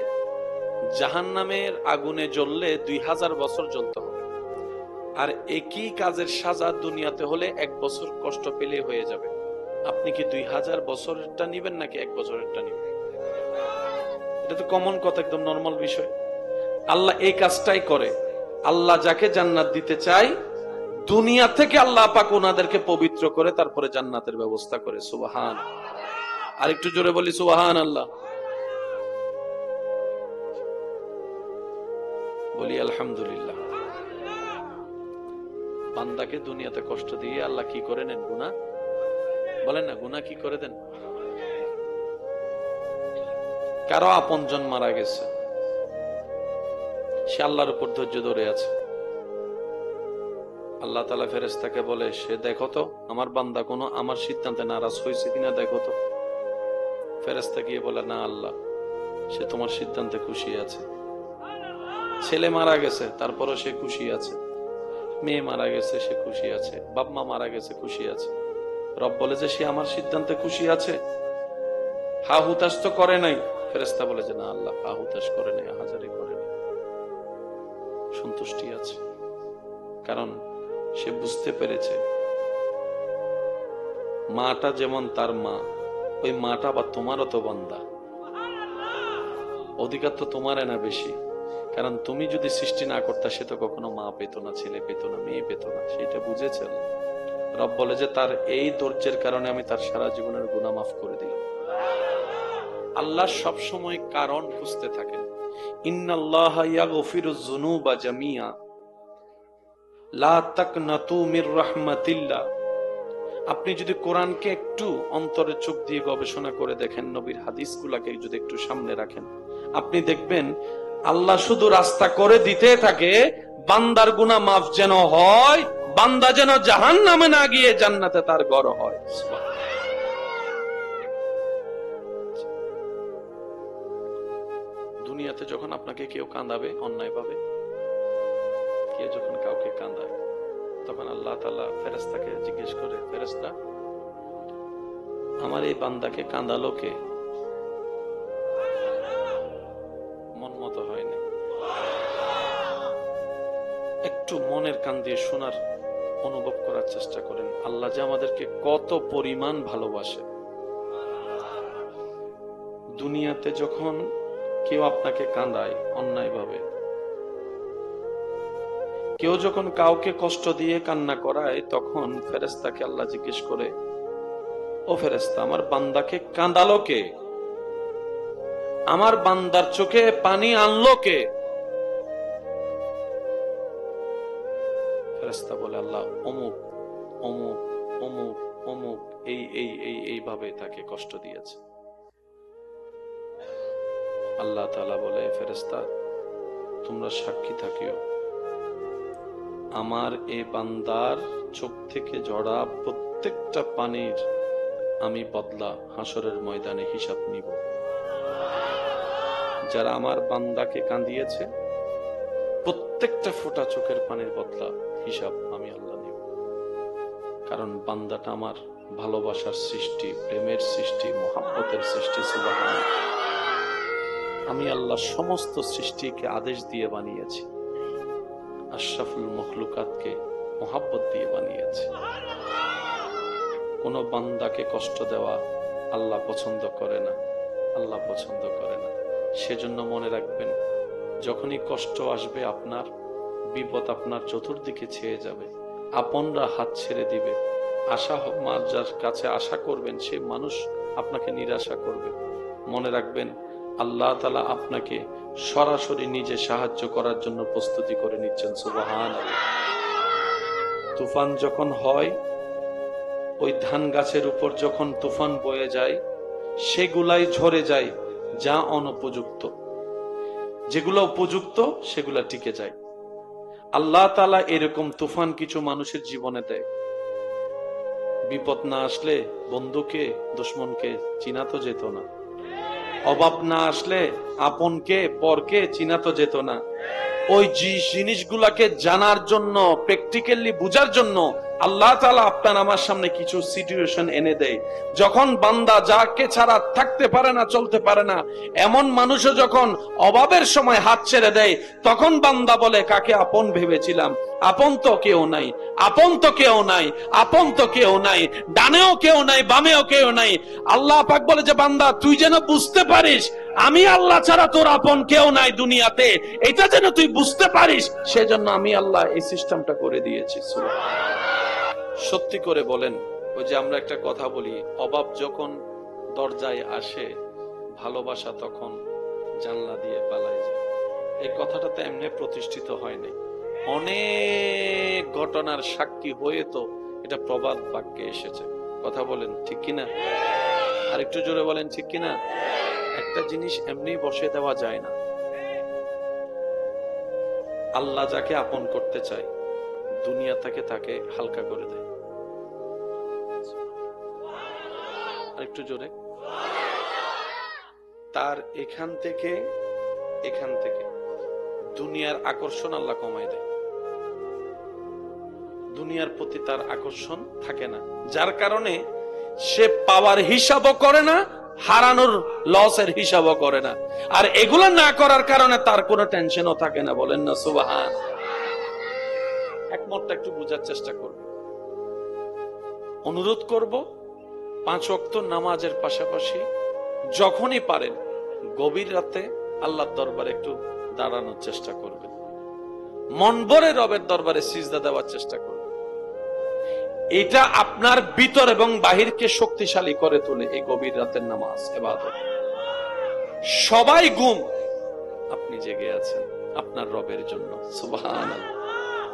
জাহান্নামের আগুনে জ্বললে 2000 বছর জ্বলতে হবে, আর একই কাজের সাজা দুনিয়াতে হলে 1 বছর কষ্ট পেলে হয়ে যাবে। আপনি কি 2000 বছরেরটা নিবেন নাকি 1 বছরেরটা নিবেন? এটা তো কমন কথা, একদম নরমাল বিষয়। আল্লাহ এই কাজটাই করে। আল্লাহ যাকে জান্নাত দিতে চায় দুনিয়া থেকে আল্লাহ পাক ওনাদেরকে পবিত্র করে তারপরে জান্নাতের ব্যবস্থা করে। সুবহান। আর একটু জোরে বলি সুবহান আল্লাহ। বলি আলহামদুলিল্লাহ। বান্দাকে দুনিয়াতে কষ্ট দিয়ে আল্লাহ কি করে নেন? গুনাহ। বলেন না, গুনাহ কি করে দেন? কারো আপনজন মারা গেছে, সে আল্লাহর উপর ধৈর্য ধরে আছে। আল্লাহ তাআলা ফেরেশতাকে বলে, সে দেখো তো আমার বান্দা কোনো আমার সিদ্ধান্তে নারাজ হয়েছে কিনা দেখো তো। ফেরেশতা গিয়ে বলে, না আল্লাহ, সে তোমার সিদ্ধান্তে খুশি আছে। ছেলে মারা গেছে তারপরও সে খুশি আছে, মেয়ে মারা গেছে সে খুশি আছে, বাপ মা মারা গেছে খুশি আছে। রব বলে যে সে আমার সিদ্ধান্তে খুশি আছে, হা হুতাশ তো করে নাই। ফেরেশতা বলে যে না আল্লাহ, হা হুতাশ করে নাই, হাজারি করে নাই, সন্তুষ্টি আছে। কারণ সে বুঝতে পেরেছে মাটা যেমন তার মা, ওই মাটা বা তোমারও তো বান্দা, অধিকার তো তোমার না বেশি। কারণ তুমি যদি সৃষ্টি না করতা সে তো কখনো মা পেত না, ছেলে পেত না, মেয়ে পেত না। সেটা বুঝেছে রব বলে যে তার এই ধৈর্যের কারণে আমি তার সারা জীবনের গুনাহ মাফ করে দিলাম। আল্লাহ সব সময় কারণ খুঁজতে থাকেন। ইন্নাল্লাহা ইয়াগফিরুয যুনুবা জামিআ লা তাকনাতু মির রাহমাতিল্লাহ। আপনি যদি কোরআনকে একটু অন্তরে চোখ দিয়ে গবেষণা করে দেখেন, নবীর হাদিসগুলোকে যদি একটু সামনে রাখেন, আপনি দেখবেন আল্লাহ শুধু রাস্তা করে দিতে থাকে বান্দার গুনাহ মাফ যেন হয়, বান্দা যেন জাহান্নামে না গিয়ে জান্নাতে তার ঘর হয়। দুনিয়াতে যখন আপনাকে কেউ কাঁদাবে অন্যায় ভাবে, কেউ যখন কাউকে কাঁদায়, তখন আল্লাহ তাআলা ফেরেশতাকে জিজ্ঞেস করে, ফেরেশতা আমার এই বান্দাকে কাঁদালো কে? মন মতো হয়নি। একটু মনের কান দিয়ে শোনার, অনুভব করার চেষ্টা করেন আল্লাহ যে আমাদেরকে কত পরিমাণ ভালোবাসে। দুনিয়াতে যখন কেউ আপনাকে কাঁদায় অন্যায় ভাবে, কেউ যখন কাউকে কষ্ট দিয়ে কান্না করায়, তখন ফেরেশতাকে আল্লাহ জিজ্ঞেস করে, ও ফেরেশতা আমার বান্দাকে কাঁদালো কে? আমার বান্দার চোখে পানি আনলো কে? ফেরেশতা বলে আল্লাহ অমুক অমুক অমুক অমুক এই এই এই এইভাবে তাকে কষ্ট দিয়েছে। আল্লাহ তাআলা বলে, ফেরেশতা তোমরা সাক্ষী থাকিও, আমার এই বান্দার চোখ থেকে ঝরা প্রত্যেকটা পানির আমি বদলা হাসরের ময়দানে হিসাব নিব। যারা আমার বান্দাকে কাঁদিয়েছে প্রত্যেকটা ফোঁটা চোখের পানির বদলা হিসাব আমি আল্লাহ নিব। কারণ বান্দাটা আমার ভালোবাসার সৃষ্টি, প্রেমের সৃষ্টি, মহব্বতের সৃষ্টি। সুবহানাল্লাহ। আমি আল্লাহ সমস্ত সৃষ্টিকে আদেশ দিয়ে বানিয়েছি, আশরাফুল মখলুকাতকে মহব্বত দিয়ে বানিয়েছি। কোন বান্দাকে কষ্ট দেওয়া আল্লাহ পছন্দ করে না, আল্লাহ পছন্দ করে না। সেজন্য মনে রাখবেন যখনই কষ্ট আসবে, আপনার বিপদ আপনার চতুর্দিকে ছেয়ে যাবে, আপনরা হাত ছেড়ে দিবে, যার কাছে আশা করবেন সেই মানুষ আপনাকে নিরাশা করবে, মনে রাখবেন আল্লাহ তাআলা আপনাকে সরাসরি নিজে সাহায্য করার জন্য প্রস্তুতি করে নিচ্ছেন। সুবহানাল্লাহ। তুফান যখন হয়, ওই ধান গাছের উপর যখন তুফান বয়ে যায়, সেগুলাই ঝরে যায় যা অনুপযুক্ত, যেগুলো উপযুক্ত সেগুলা টিকে যায়। আল্লাহ তাআলা এরকম তুফান কিছু মানুষের জীবনে দেয়। বিপদ না আসলে বন্ধুকে দুশমনকে চিনা তো যেত না, অভাব না আসলে আপনকে পরকে চিনা তো যেত না। ওই জিনিসগুলাকে জানার জন্য, প্র্যাকটিক্যালি বুঝার জন্য আল্লাহ তাআলা আপনার আমার সামনে কিছু সিচুয়েশন এনে দেয়। যখন বান্দা যাকে ছাড়া থাকতে পারে না, চলতে পারে না, এমন মানুষও যখন অভাবের সময় হাত ছেড়ে দেয়, তখন বান্দা বলে কাকে আপন ভেবেছিলাম, আপন তো কেউ নাই, আপন তো কেউ নাই, আপন তো কেউ নাই, ডানেও কেউ নাই, বামেও কেউ নাই। আল্লাহ পাক বলে যে বান্দা তুই যেন বুঝতে পারিস আমি আল্লাহ ছাড়া তোর আপন কেউ নাই দুনিয়াতে, এটা যেন তুই বুঝতে পারিস, সেজন্য আমি আল্লাহ এই সিস্টেমটা করে দিয়েছি। সত্যি করে বলেন, ওই যে আমরা একটা কথা বলি, অভাব যখন দরজায় আসে, ভালোবাসা তখন জানলা দিয়ে পালায় যায়। এই কথাটা তো এমনি প্রতিষ্ঠিত হয় নাই, অনেক ঘটনার সাক্ষী হয়ে তো এটা প্রবাদ বাক্যে এসেছে। কথা বলেন ঠিক কিনা? আর একটু জোরে বলেন ঠিক কিনা? একটা জিনিস এমনি বসে দেওয়া যায় না। আল্লাহ যাকে আপন করতে চায়, দুনিয়া তাকে হালকা করে দেয়। আর একটু জোরে। তার এখান থেকে দুনিয়ার আকর্ষণ আল্লাহ কমায় দেয়, দুনিয়ার প্রতি তার আকর্ষণ থাকে না, যার কারণে সে পাওয়ার হিসাবও করে না, হারানোর লসের হিসাবও করে না। আর এগুলো না করার কারণে তার কোনো টেনশনও থাকে না। বলেন না সুবহান। একমতটা একটু বোঝার চেষ্টা করব। অনুরোধ করব, 5 ওয়াক্ত নামাজের পাশাপাশি যখনই পারেন গভীর রাতে আল্লাহর দরবারে একটু দাঁড়ানোর চেষ্টা করবেন, মন ভরে রবের দরবারে সিজদা দেওয়ার চেষ্টা করবেন। এটা আপনার ভিতর এবং বাহিরকে শক্তিশালী করে তোলে। এই গভীর রাতের নামাজ ইবাদত। সবাই ঘুম, আপনি জেগে আছেন আপনার রবের জন্য। সুবহানাল্লাহ।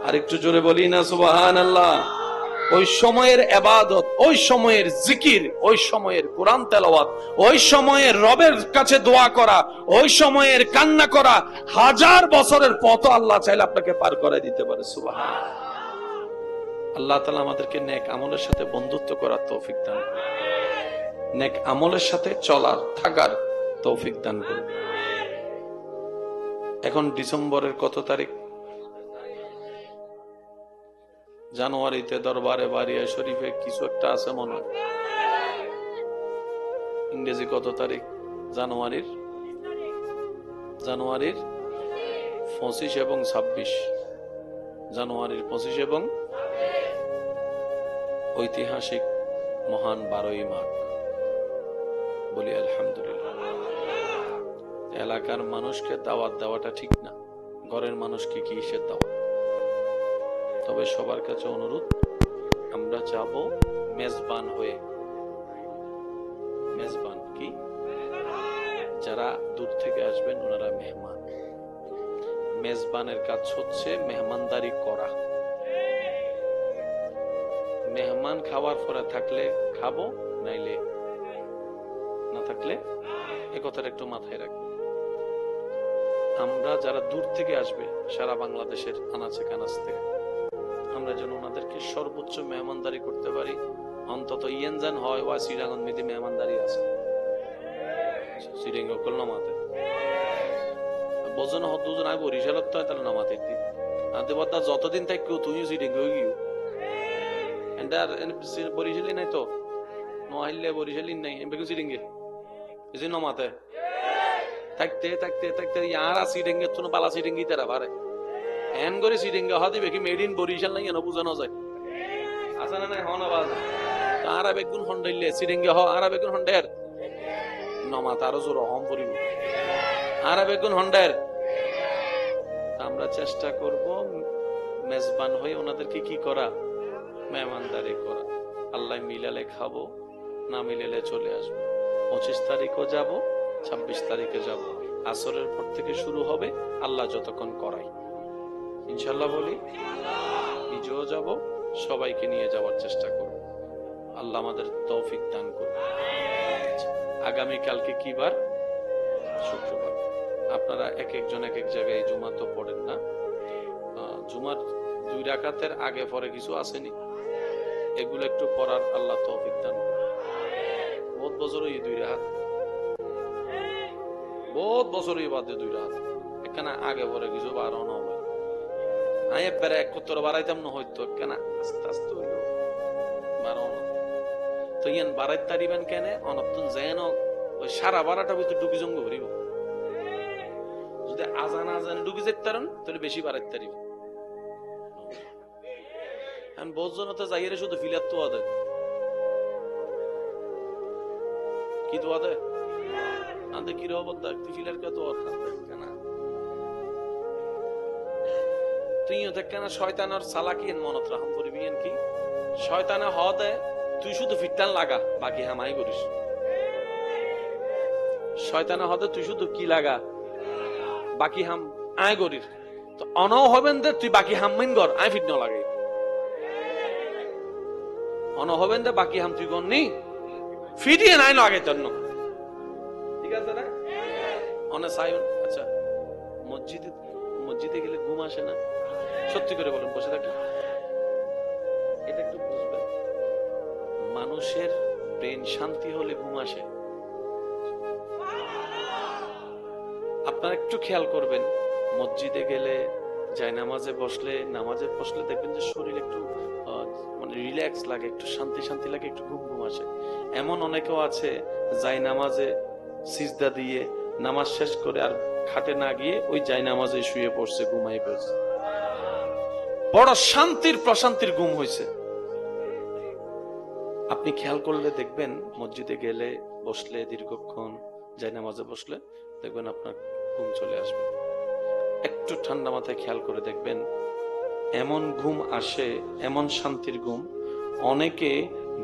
আর একটু জোরে বলি না সুবহানাল্লাহ। ওই সময়ের ইবাদত, ওই সময়ের জিকির, ওই সময়ের কোরআন তেলাওয়াত, ওই সময়ের রবের কাছে দোয়া করা, ওই সময়ের কান্না করা, 1000 বছরের পথ আল্লাহ চাইলে আপনাকে পার করে দিতে পারে। সুবহানাল্লাহ। আল্লাহ তাআলা আমাদেরকে নেক আমলের সাথে বন্ধুত্ব করার তৌফিক দান করুন, নেক আমলের সাথে চলার থাকার তৌফিক দান করুন। এখন ডিসেম্বরের কত তারিখ? জানুয়ারিতে দরবারে বারিয়া শরীফে কিছু একটা আছে মনে হয়। ইংরেজি কত তারিখ? জানুয়ারির 25 এবং 26। জানুয়ারির 25 এবং ঐতিহাসিক মহান 12ই মাঘ। বলি আলহামদুলিল্লাহ। এলাকার মানুষকে দাওয়াত দেওয়াটা ঠিক না, ঘরের মানুষকে কিসের দাওয়াত? তবে সবার কাছে অনুরোধ, আমরা যাব মেজবান হয়ে। মেজবান কি? যারা দূর থেকে আসবেন ওনারা মেহমান। মেজবানের কাজ হচ্ছে মেহমানদারি করা। মেহমান খাওয়ার পরে থাকলে খাবো, নাইলে না থাকলে, এ কথাটা একটু মাথায় রাখবো। আমরা যারা দূর থেকে আসবে, সারা বাংলাদেশের আনাচে কানাচ থেকে, আমরা যেন ওনাদেরকে সর্বোচ্চ মেহমানদারি করতে পারি। অন্তত ইয়েনজান হয় ওয়া সিরাঙ্গন মিদি মেহমানদারি আছে সিরিঙ্গ কল নামাতে বোঝন হত দুজন আই বরিশালত তো তাহলে নামাতে দি আদে বদা যতদিন থাকি তুই সিরিঙ্গ গিও এন্ডার বরিশালি নাই তো নোয়াইলে বরিশালি নাই এমবে সিরিঙ্গে এজে নামাতে থাকতে থাকতে থাকতে ইয়ারা সিরিঙ্গে তুনো বালা সিরিঙ্গি তেরা পারে এন করে সিরিঙ্গে হদি বেকি মেড ইন বরিশাল নাই এনো বুঝানো যায় আসলে নাই হন আওয়াজ তারা বেগুন হন্ডাইলে সিরিঙ্গে হ আরা বেগুন হন্ডের নমা তারও জোর হম পরিব আরা বেগুন হন্ডের আমরা চেষ্টা করব মেজবান হয়ে ওনাদেরকে কি করা, মেহমানদারি করা। আল্লাহ মিলালে খাবো, না মিলালে চলে আসবো। 25 তারিখও যাব, 26 তারিখে যাব। আসরের পর থেকে শুরু হবে, আল্লাহ যতক্ষণ করাই ইনশাল্লাহ বলি। নিজেও যাব, সবাইকে নিয়ে যাওয়ার চেষ্টা করব। আল্লাহ আমাদের তৌফিক দান করুন। আগামীকালকে কি বার? শুক্রবার। আপনারা এক একজন এক এক জায়গায় জুমা তো পড়েন না। জুমার 2 রাকাতের আগে পরে কিছু আসেনি, এগুলো একটু পড়ার আল্লাহ তৌফিক দান করুন। বহুত বছর এই 2 রাকাত, বহুত বছর এই বাদে 2 রাকাত এখানে আগে পরে কিছু বাড়ানো হবে। আমি একবারে 71 বাড়াইতাম না, হয়তো এখানে আস্তে আস্তে হইল বাড়ানো। তো ইয়ান বাড়াইতে পারিবেন কেন? অনতুন যেন ওই সারা বারাটা ভিতরে ঢুকি জঙ্গ ভরিব। যদি আজান আজানে ঢুকি যেতে পারেন তাহলে বেশি বাড়াইতে পারিবেন। এখন বহুজন তো যাইরে শুধু ফিলার তো আদে, কি তো আদে আদে কি রব তুই ফিলার কে তো কেনা তুইও দেখ কেনা শয়তানের চালাকি মনত রাখম করবি কি শয়তানে হ দে, তুই শুধু ফিটটান লাগা, বাকি হামাই করিস। শয়তানে হদে তুই শুধু কি লাগা, বাকি হাম আয় করিস। তো অনও হবেন দে তুই বাকি হামমিন কর, আয় ফিট ন লাগে। অন হবেন দে বাকি হাম তুই করনি ফিটিয়ে নাই লাগে জন্য, ঠিক আছে না? অনে চাই। আচ্ছা, মসজিদে গেলে ঘুম আসে না? সত্যি করে বলেন, বসে থাকি। এটা একটু বুঝবেন, মানুষের ব্রেন শান্তি হলে ঘুম আসে। আপনারা একটু খেয়াল করবেন, মসজিদে গেলে নামাজে বসলে দেখবেন যে শরীর একটু মানে রিল্যাক্স লাগে, একটু শান্তি শান্তি লাগে, একটু ঘুম ঘুম আসে। এমন অনেকেও আছে নামাজে সিজদা দিয়ে নামাজ শেষ করে আর খাটে না গিয়ে ওই নামাজে শুয়ে পড়ছে, ঘুমাই পড়ছে, বড় শান্তির প্রশান্তির ঘুম হয়েছে। আপনি খেয়াল করলে দেখবেন মসজিদে গেলে বসলে দীর্ঘক্ষণ নামাজে বসলে দেখবেন আপনার ঘুম চলে আসবে। একটু ঠান্ডা মাথায় খেয়াল করে দেখবেন, এমন ঘুম আসে, এমন শান্তির ঘুম। অনেকে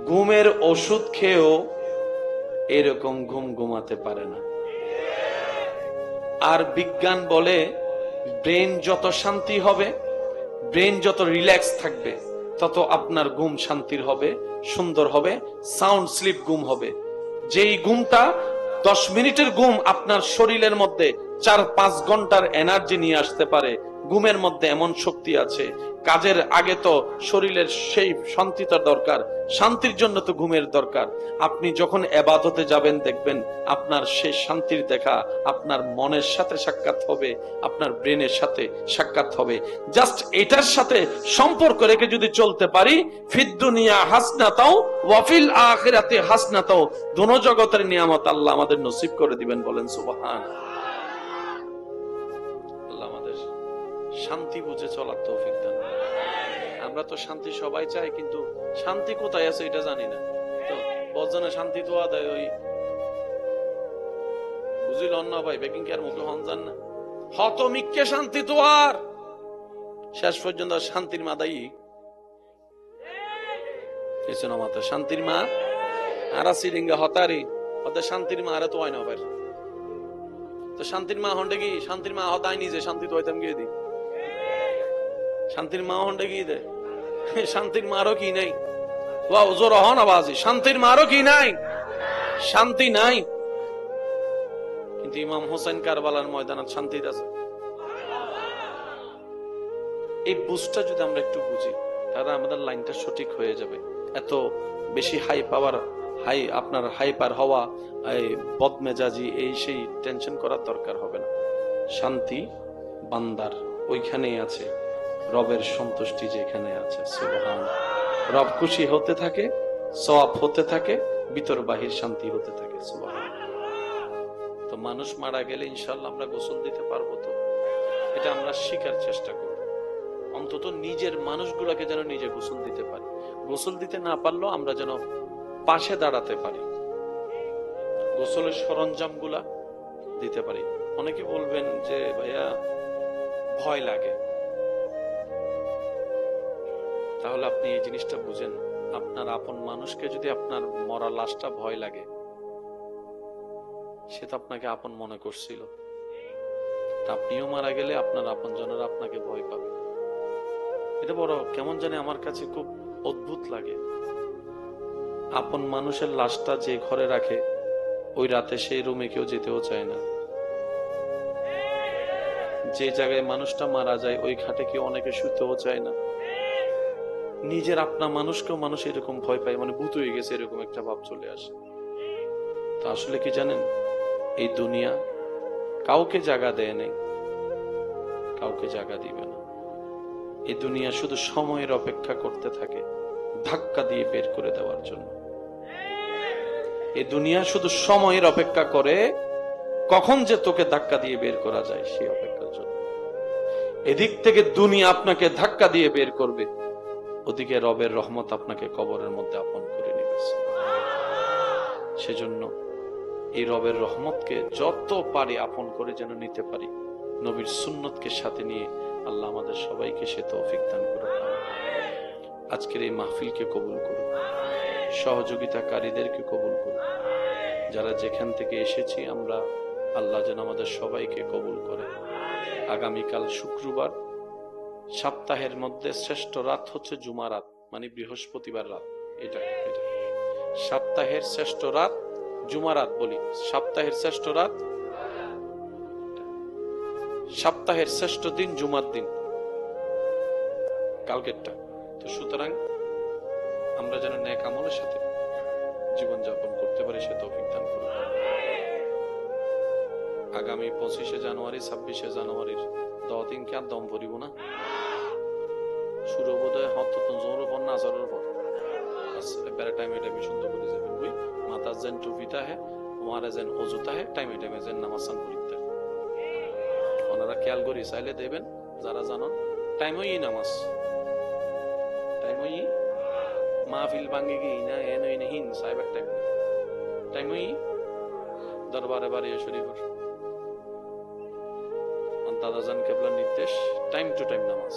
ঘুমের ওষুধ খেয়েও এরকম ঘুম ঘুমাতে পারে না। আর বিজ্ঞান বলে ব্রেন যত শান্তি হবে, ব্রেন যত রিল্যাক্স থাকবে, তত আপনার ঘুম শান্তির হবে, সুন্দর হবে, সাউন্ড স্লিপ ঘুম হবে। যেই ঘুমটা 10 মিনিটের ঘুম আপনার শরীরের মধ্যে 4-5 ঘন্টার এনার্জি নিয়ে আসতে পারে। ঘুমের মধ্যে এমন শক্তি আছে। কাজের আগে তো শরীরের সেই শান্তিটা দরকার, শান্তির জন্য তো ঘুমের দরকার। আপনি যখন ইবাদতে যাবেন দেখবেন আপনার সেই শান্তির দেখা আপনার মনের সাথে সাক্ষাৎ হবে, আপনার ব্রেনের সাথে সাক্ষাৎ হবে। জাস্ট এটার সাথে সম্পর্ক রেখে যদি চলতে পারি, ফিদ দুনিয়া হাসনাতাও ওয়া ফিল আখিরাতি হাসনাতাও, দোনো জগতের নিয়ামত আল্লাহ আমাদের নসিব করে দিবেন। বলেন সুবহানাল্লাহ। আল্লাহ আমাদের শান্তি বুঝে চলার তৌফিক দান। আমরা তো শান্তি সবাই চাই, কিন্তু শান্তি কোথায় আছে এটা জানি না। তো বজনে শান্তি তো আদায় ওই বুঝিল না ভাই, বেকিং কেয়ার মুখে হন যান না, হত মিক্কে শান্তি তো আর শেষ পর্যন্ত শান্তির মাদাই এসে মাতা শান্তির মা আর সিরিঙ্গা হতারি ওদের শান্তির মা আরে তো হয় না ভাই। তো শান্তির মা হন্ডে কি শান্তির মা হতাই নিজে শান্তি তো হইতাম গিয়ে দি, শান্তির মা হন্ডে গিয়ে দেয়, শান্তির মারও কি নাই। ওয়া ওজোর হন আওয়াজে শান্তির মারও কি নাই, শান্তি নাই। কিন্তু ইমাম হোসেন কারবালার ময়দানে শান্তি আছে। এই বুঝটা যদি আমরা একটু বুঝি, তাহলে আমাদের লাইনটা সঠিক হয়ে যাবে। এত বেশি হাই পাওয়ার, আপনার হাইপার হওয়া, বদমেজাজি, এই সেই টেনশন করার দরকার হবে না। শান্তি বান্দার ওইখানেই আছে, রবের সন্তুষ্টি যেখানে আছে। সুবহানাল্লাহ। রব খুশি হতে থাকে, সওয়াব হতে থাকে, ভিতর বাহির শান্তি হতে থাকে। সুবহানাল্লাহ। তো মানুষ মারা গেলে ইনশাআল্লাহ আমরা গোসল দিতে পারবো তো? এটা আমরা শিখার চেষ্টা করব। অন্তত নিজের মানুষগুলোকে যেন নিজে গোসল দিতে পারি। গোসল দিতে না পারলেও আমরা যেন পাশে দাঁড়াতে পারি, গোসলের সরঞ্জাম গুলা দিতে পারি। অনেকে বলবেন যে ভাইয়া ভয় লাগে। তাহলে আপনি এই জিনিসটা বুঝেন, আপনার আপন মানুষকে যদি আপনার মরা লাশটা ভয় লাগে, সে তো আপনাকে আপন মনে করছিল, আপনিও মারা গেলে আপনার আপন জনেরা আপনাকে ভয় পাবে। এটা বড় কেমন জানি আমার কাছে খুব অদ্ভুত লাগে। আপন মানুষের লাশটা যে ঘরে রাখে, ওই রাতে সেই রুমে কেউ যেতেও চায় না। যে জায়গায় মানুষটা মারা যায় ওই খাটে কেউ অনেকে শুতেও চায় না। নিজের আপনা মানুষকেও মানুষ এরকম ভয় পায়, মানে ভূত হয়ে গেছে এরকম একটা ভাব চলে আসে। তো আসলে কি জানেন, এই দুনিয়া কাউকে জায়গা দেয় নাই, কাউকে জায়গা দিবে না। এই দুনিয়া শুধু সময়ের অপেক্ষা করতে থাকে ধাক্কা দিয়ে বের করে দেওয়ার জন্য। এই দুনিয়া শুধু সময়ের অপেক্ষা করে কখন যে তোকে ধাক্কা দিয়ে বের করা যায় সেই অপেক্ষার জন্য। এদিক থেকে দুনিয়া আপনাকে ধাক্কা দিয়ে বের করবে, ওদিকে রবের রহমত আপনাকে কবরের মধ্যে আপন করে নিবে। সেজন্য এই রবের রহমতকে যত পারি আপন করে যেন নিতে পারি, নবীর সুন্নতকে সাথে নিয়ে আল্লাহ আমাদের সবাইকে সে তৌফিক দান করুন। আজকের এই মাহফিলকে কবুল করুন, সহযোগিতাকারীদেরকে কবুল করুন, যারা যেখান থেকে এসেছি আমরা, আল্লাহ যেন আমাদের সবাইকে কবুল করে। আগামীকাল শুক্রবার, সপ্তাহের মধ্যে শ্রেষ্ঠ রাত হচ্ছে জুমা রাত, মানে বৃহস্পতিবার রাত। এটা সপ্তাহের শ্রেষ্ঠ রাত জুমা রাত বলি, সপ্তাহের শ্রেষ্ঠ রাত, সপ্তাহের শ্রেষ্ঠ দিন জুমার দিন, কালকেরটা। তো সুতরাং আমরা যেন নেক আমলের সাথে জীবনযাপন করতে পারি, সে তৌফিক দান করুন। আগামী 25শে জানুয়ারি 26শে জানুয়ারির 10 দিনকে আর দম ভরিব না। শুরু বোধহয় হত্যতন জোর পর না আজরের পর বেড়া টাইমে টাইমে সুন্দর করে যাবেন। ওই মাথা যেন টুপিটা হে, ওয়ারে যেন অজুতা হে, টাইমে টাইমে যেন নামাজ সান পড়িতে ওনারা খেয়াল করি চাইলে দেবেন। যারা জানান টাইমই নামাজ, টাইমই মাহফিল ভাঙ্গি গি না এন হই নেহিন সাইবার টাইম, টাইমই দরবারে বাড়ি শরীফর দাদাজান কেবলার নির্দেশ, টাইম টু টাইম নামাজ।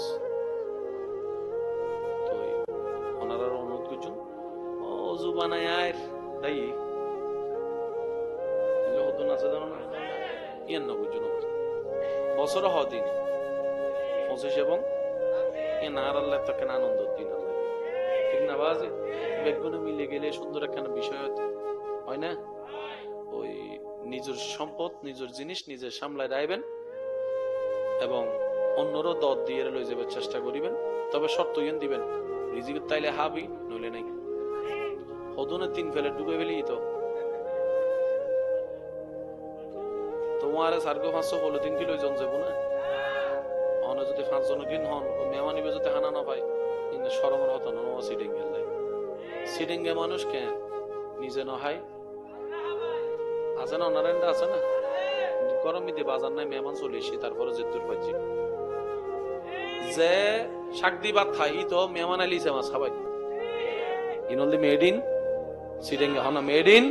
তো ওনারা অনুরোধ করছেন অজু বানায় আয় তাই হতো না জানো না ইয়ান না বুঝুন বছর হদিন 25 এবং এ নার আল্লাহ তাকে আনন্দ দিন আল্লাহ, ঠিক না বাজে বেগুনে মিলে গেলে সুন্দর একখানা বিষয় হয় না। ওই নিজের সম্পদ নিজের জিনিস নিজে সামলায় রাখবেন এবং অন্যরও দর দিয়ে লই যাবার চেষ্টা করিবেন, তবে শর্ত ইয়েন দিবেন রিজিক তাইলে হাবি নইলে নাই। হদুনে 3 ফেলে ডুবে ফেলি তো তোমার সার্গো 500 বলে 3 কিলো জন যাবো না। অন্য যদি 5 জন কিন হন মেহমানিবে যদি হানা না পাই কিন্তু সরমর হতো না সিডিং এর লাই। সিডিং এ মানুষ কেন নিজে নহাই আছে না, অনারেন্ডা আছে না, গরম দিতে বাজার নাই মেহমান চলে এসে তারপরে যে দূর পাচ্ছি যে শাক দি ভাত খাই তো মেহমান আলিছে মাছ খাবাই ইনলি মেড ইন সিডিং হনা মেড ইন